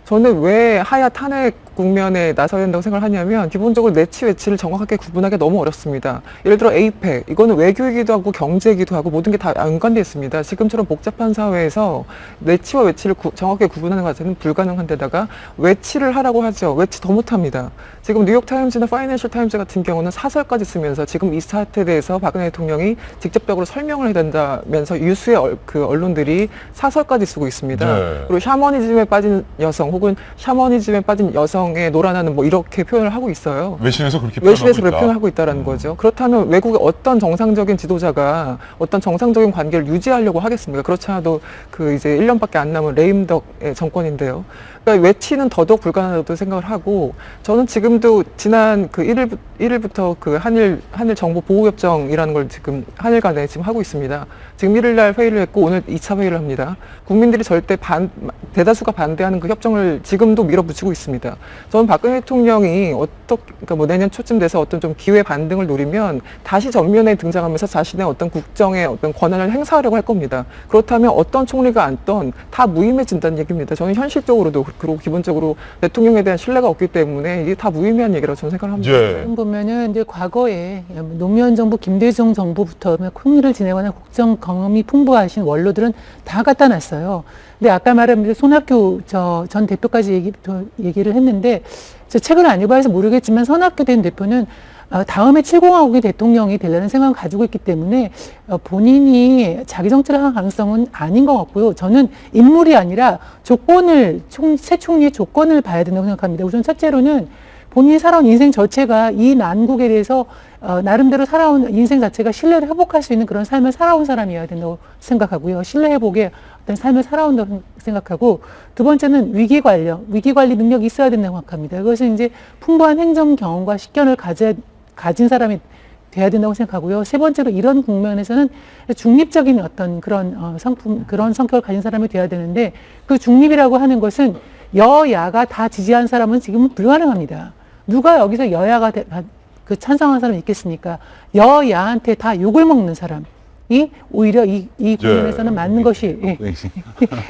저는 왜 하야 탄핵 국면에 나서야 된다고 생각을 하냐면 기본적으로 내치 외치를 정확하게 구분하기 너무 어렵습니다. 예를 들어 에이펙, 이거는 외교이기도 하고 경제이기도 하고 모든 게 다 연관되어 있습니다. 지금처럼 복잡한 사회에서 내치와 외치를 정확하게 구분하는 것 자체는 불가능한 데다가 외치를 하라고 하죠. 외치 더 못합니다. 지금 뉴욕타임즈나 파이낸셜 타임즈 같은 경우는 사설까지 쓰면서 지금 이 사태에 대해서 박근혜 대통령이 직접적으로 설명을 해야 된다면서 유수의 그 언론들이 사설까지 쓰고 있습니다. 네. 그리고 샤머니즘에 빠진 여성 혹은 샤머니즘에 빠진 여성의 노란하는 뭐 이렇게 표현을 하고 있어요. 외신에서 그렇게 표현하고 있다는 거죠. 그렇다면 외국의 어떤 정상적인 지도자가 어떤 정상적인 관계를 유지하려고 하겠습니까? 그렇지 않아도 그 이제 1년밖에 안 남은 레임덕의 정권인데요. 그러니까 외치는 더더욱 불가능하다고 생각을 하고 저는 지금도 지난 그 1일부터 그 한일 정보 보호협정이라는 걸 지금 한일 간에 지금 하고 있습니다. 지금 1일 날 회의를 했고 오늘 2차 회의를 합니다. 국민들이 절대 대다수가 반대하는 그 협정을 지금도 밀어붙이고 있습니다. 저는 박근혜 대통령이 그러니까 뭐 내년 초쯤 돼서 어떤 좀 기회 반등을 노리면 다시 전면에 등장하면서 자신의 어떤 국정의 어떤 권한을 행사하려고 할 겁니다. 그렇다면 어떤 총리가 앉던 다 무의미해진다는 얘기입니다. 저는 현실적으로도 그리고 기본적으로 대통령에 대한 신뢰가 없기 때문에 이게 다 무의미한 얘기라고 저는 생각을 합니다. 지금 보면은 이제 과거에 노무현 정부, 김대중 정부부터 총리를 지내거나 국정 경험이 풍부하신 원로들은 다 갖다 놨어요. 근데 아까 말한 손학규 전 대표까지 얘기를 했는데 저 책을 안 읽어서 모르겠지만 손학규 전 대표는 다음에 7공화국의 대통령이 되려는 생각을 가지고 있기 때문에 본인이 자기 정치를 할 가능성은 아닌 것 같고요. 저는 인물이 아니라 새 총리의 조건을 봐야 된다고 생각합니다. 우선 첫째로는 본인이 살아온 인생 자체가 이 난국에 대해서 나름대로 살아온 인생 자체가 신뢰를 회복할 수 있는 그런 삶을 살아온 사람이어야 된다고 생각하고요. 신뢰 회복의 어떤 삶을 살아온다고 생각하고 두 번째는 위기 관리 능력이 있어야 된다고 생각합니다. 그것은 이제 풍부한 행정 경험과 식견을 가진 사람이 돼야 된다고 생각하고요. 세 번째로 이런 국면에서는 중립적인 어떤 그런 그런 성격을 가진 사람이 돼야 되는데 그 중립이라고 하는 것은 여야가 다 지지한 사람은 지금은 불가능합니다. 누가 여기서 여야가 찬성한 사람이 있겠습니까? 여야한테 다 욕을 먹는 사람이 오히려 이 국면에서는 맞는 것이.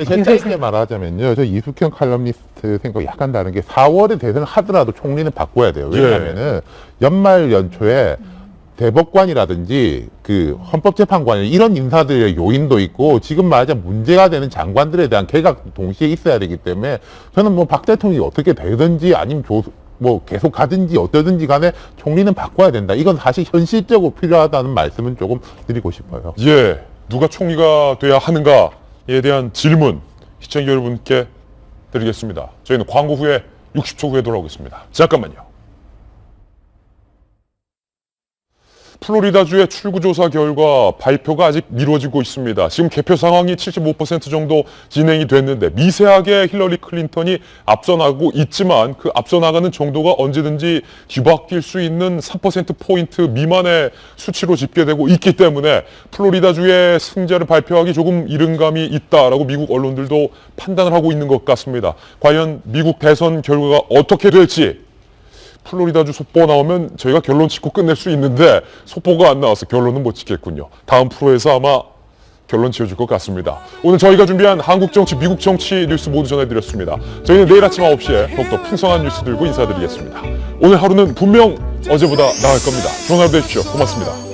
제가 짧게 말하자면요. 저 이숙현 칼럼니스트 생각 약간 다른 게 4월에 대선을 하더라도 총리는 바꿔야 돼요. 왜냐하면은 연말 연초에 대법관이라든지 그 헌법재판관 이런 인사들의 요인도 있고 지금 말하자면 문제가 되는 장관들에 대한 개각 동시에 있어야 되기 때문에 저는 뭐 박 대통령이 어떻게 되든지 아니면 뭐 계속 가든지 어떠든지 간에 총리는 바꿔야 된다. 이건 사실 현실적으로 필요하다는 말씀은 조금 드리고 싶어요. 예, 누가 총리가 돼야 하는가에 대한 질문 시청자 여러분께 드리겠습니다. 저희는 광고 후에 60초 후에 돌아오겠습니다. 잠깐만요. 플로리다주의 출구조사 결과 발표가 아직 미뤄지고 있습니다. 지금 개표 상황이 75% 정도 진행이 됐는데 미세하게 힐러리 클린턴이 앞서나가고 있지만 그 앞서나가는 정도가 언제든지 뒤바뀔 수 있는 3%포인트 미만의 수치로 집계되고 있기 때문에 플로리다주의 승자를 발표하기 조금 이른 감이 있다라고 미국 언론들도 판단을 하고 있는 것 같습니다. 과연 미국 대선 결과가 어떻게 될지 플로리다주 속보가 나오면 저희가 결론 짓고 끝낼 수 있는데 속보가 안 나와서 결론은 못 짓겠군요. 다음 프로에서 아마 결론 지어줄 것 같습니다. 오늘 저희가 준비한 한국 정치, 미국 정치 뉴스 모두 전해드렸습니다. 저희는 내일 아침 9시에 더욱더 풍성한 뉴스 들고 인사드리겠습니다. 오늘 하루는 분명 어제보다 나을 겁니다. 좋은 하루 되십시오. 고맙습니다.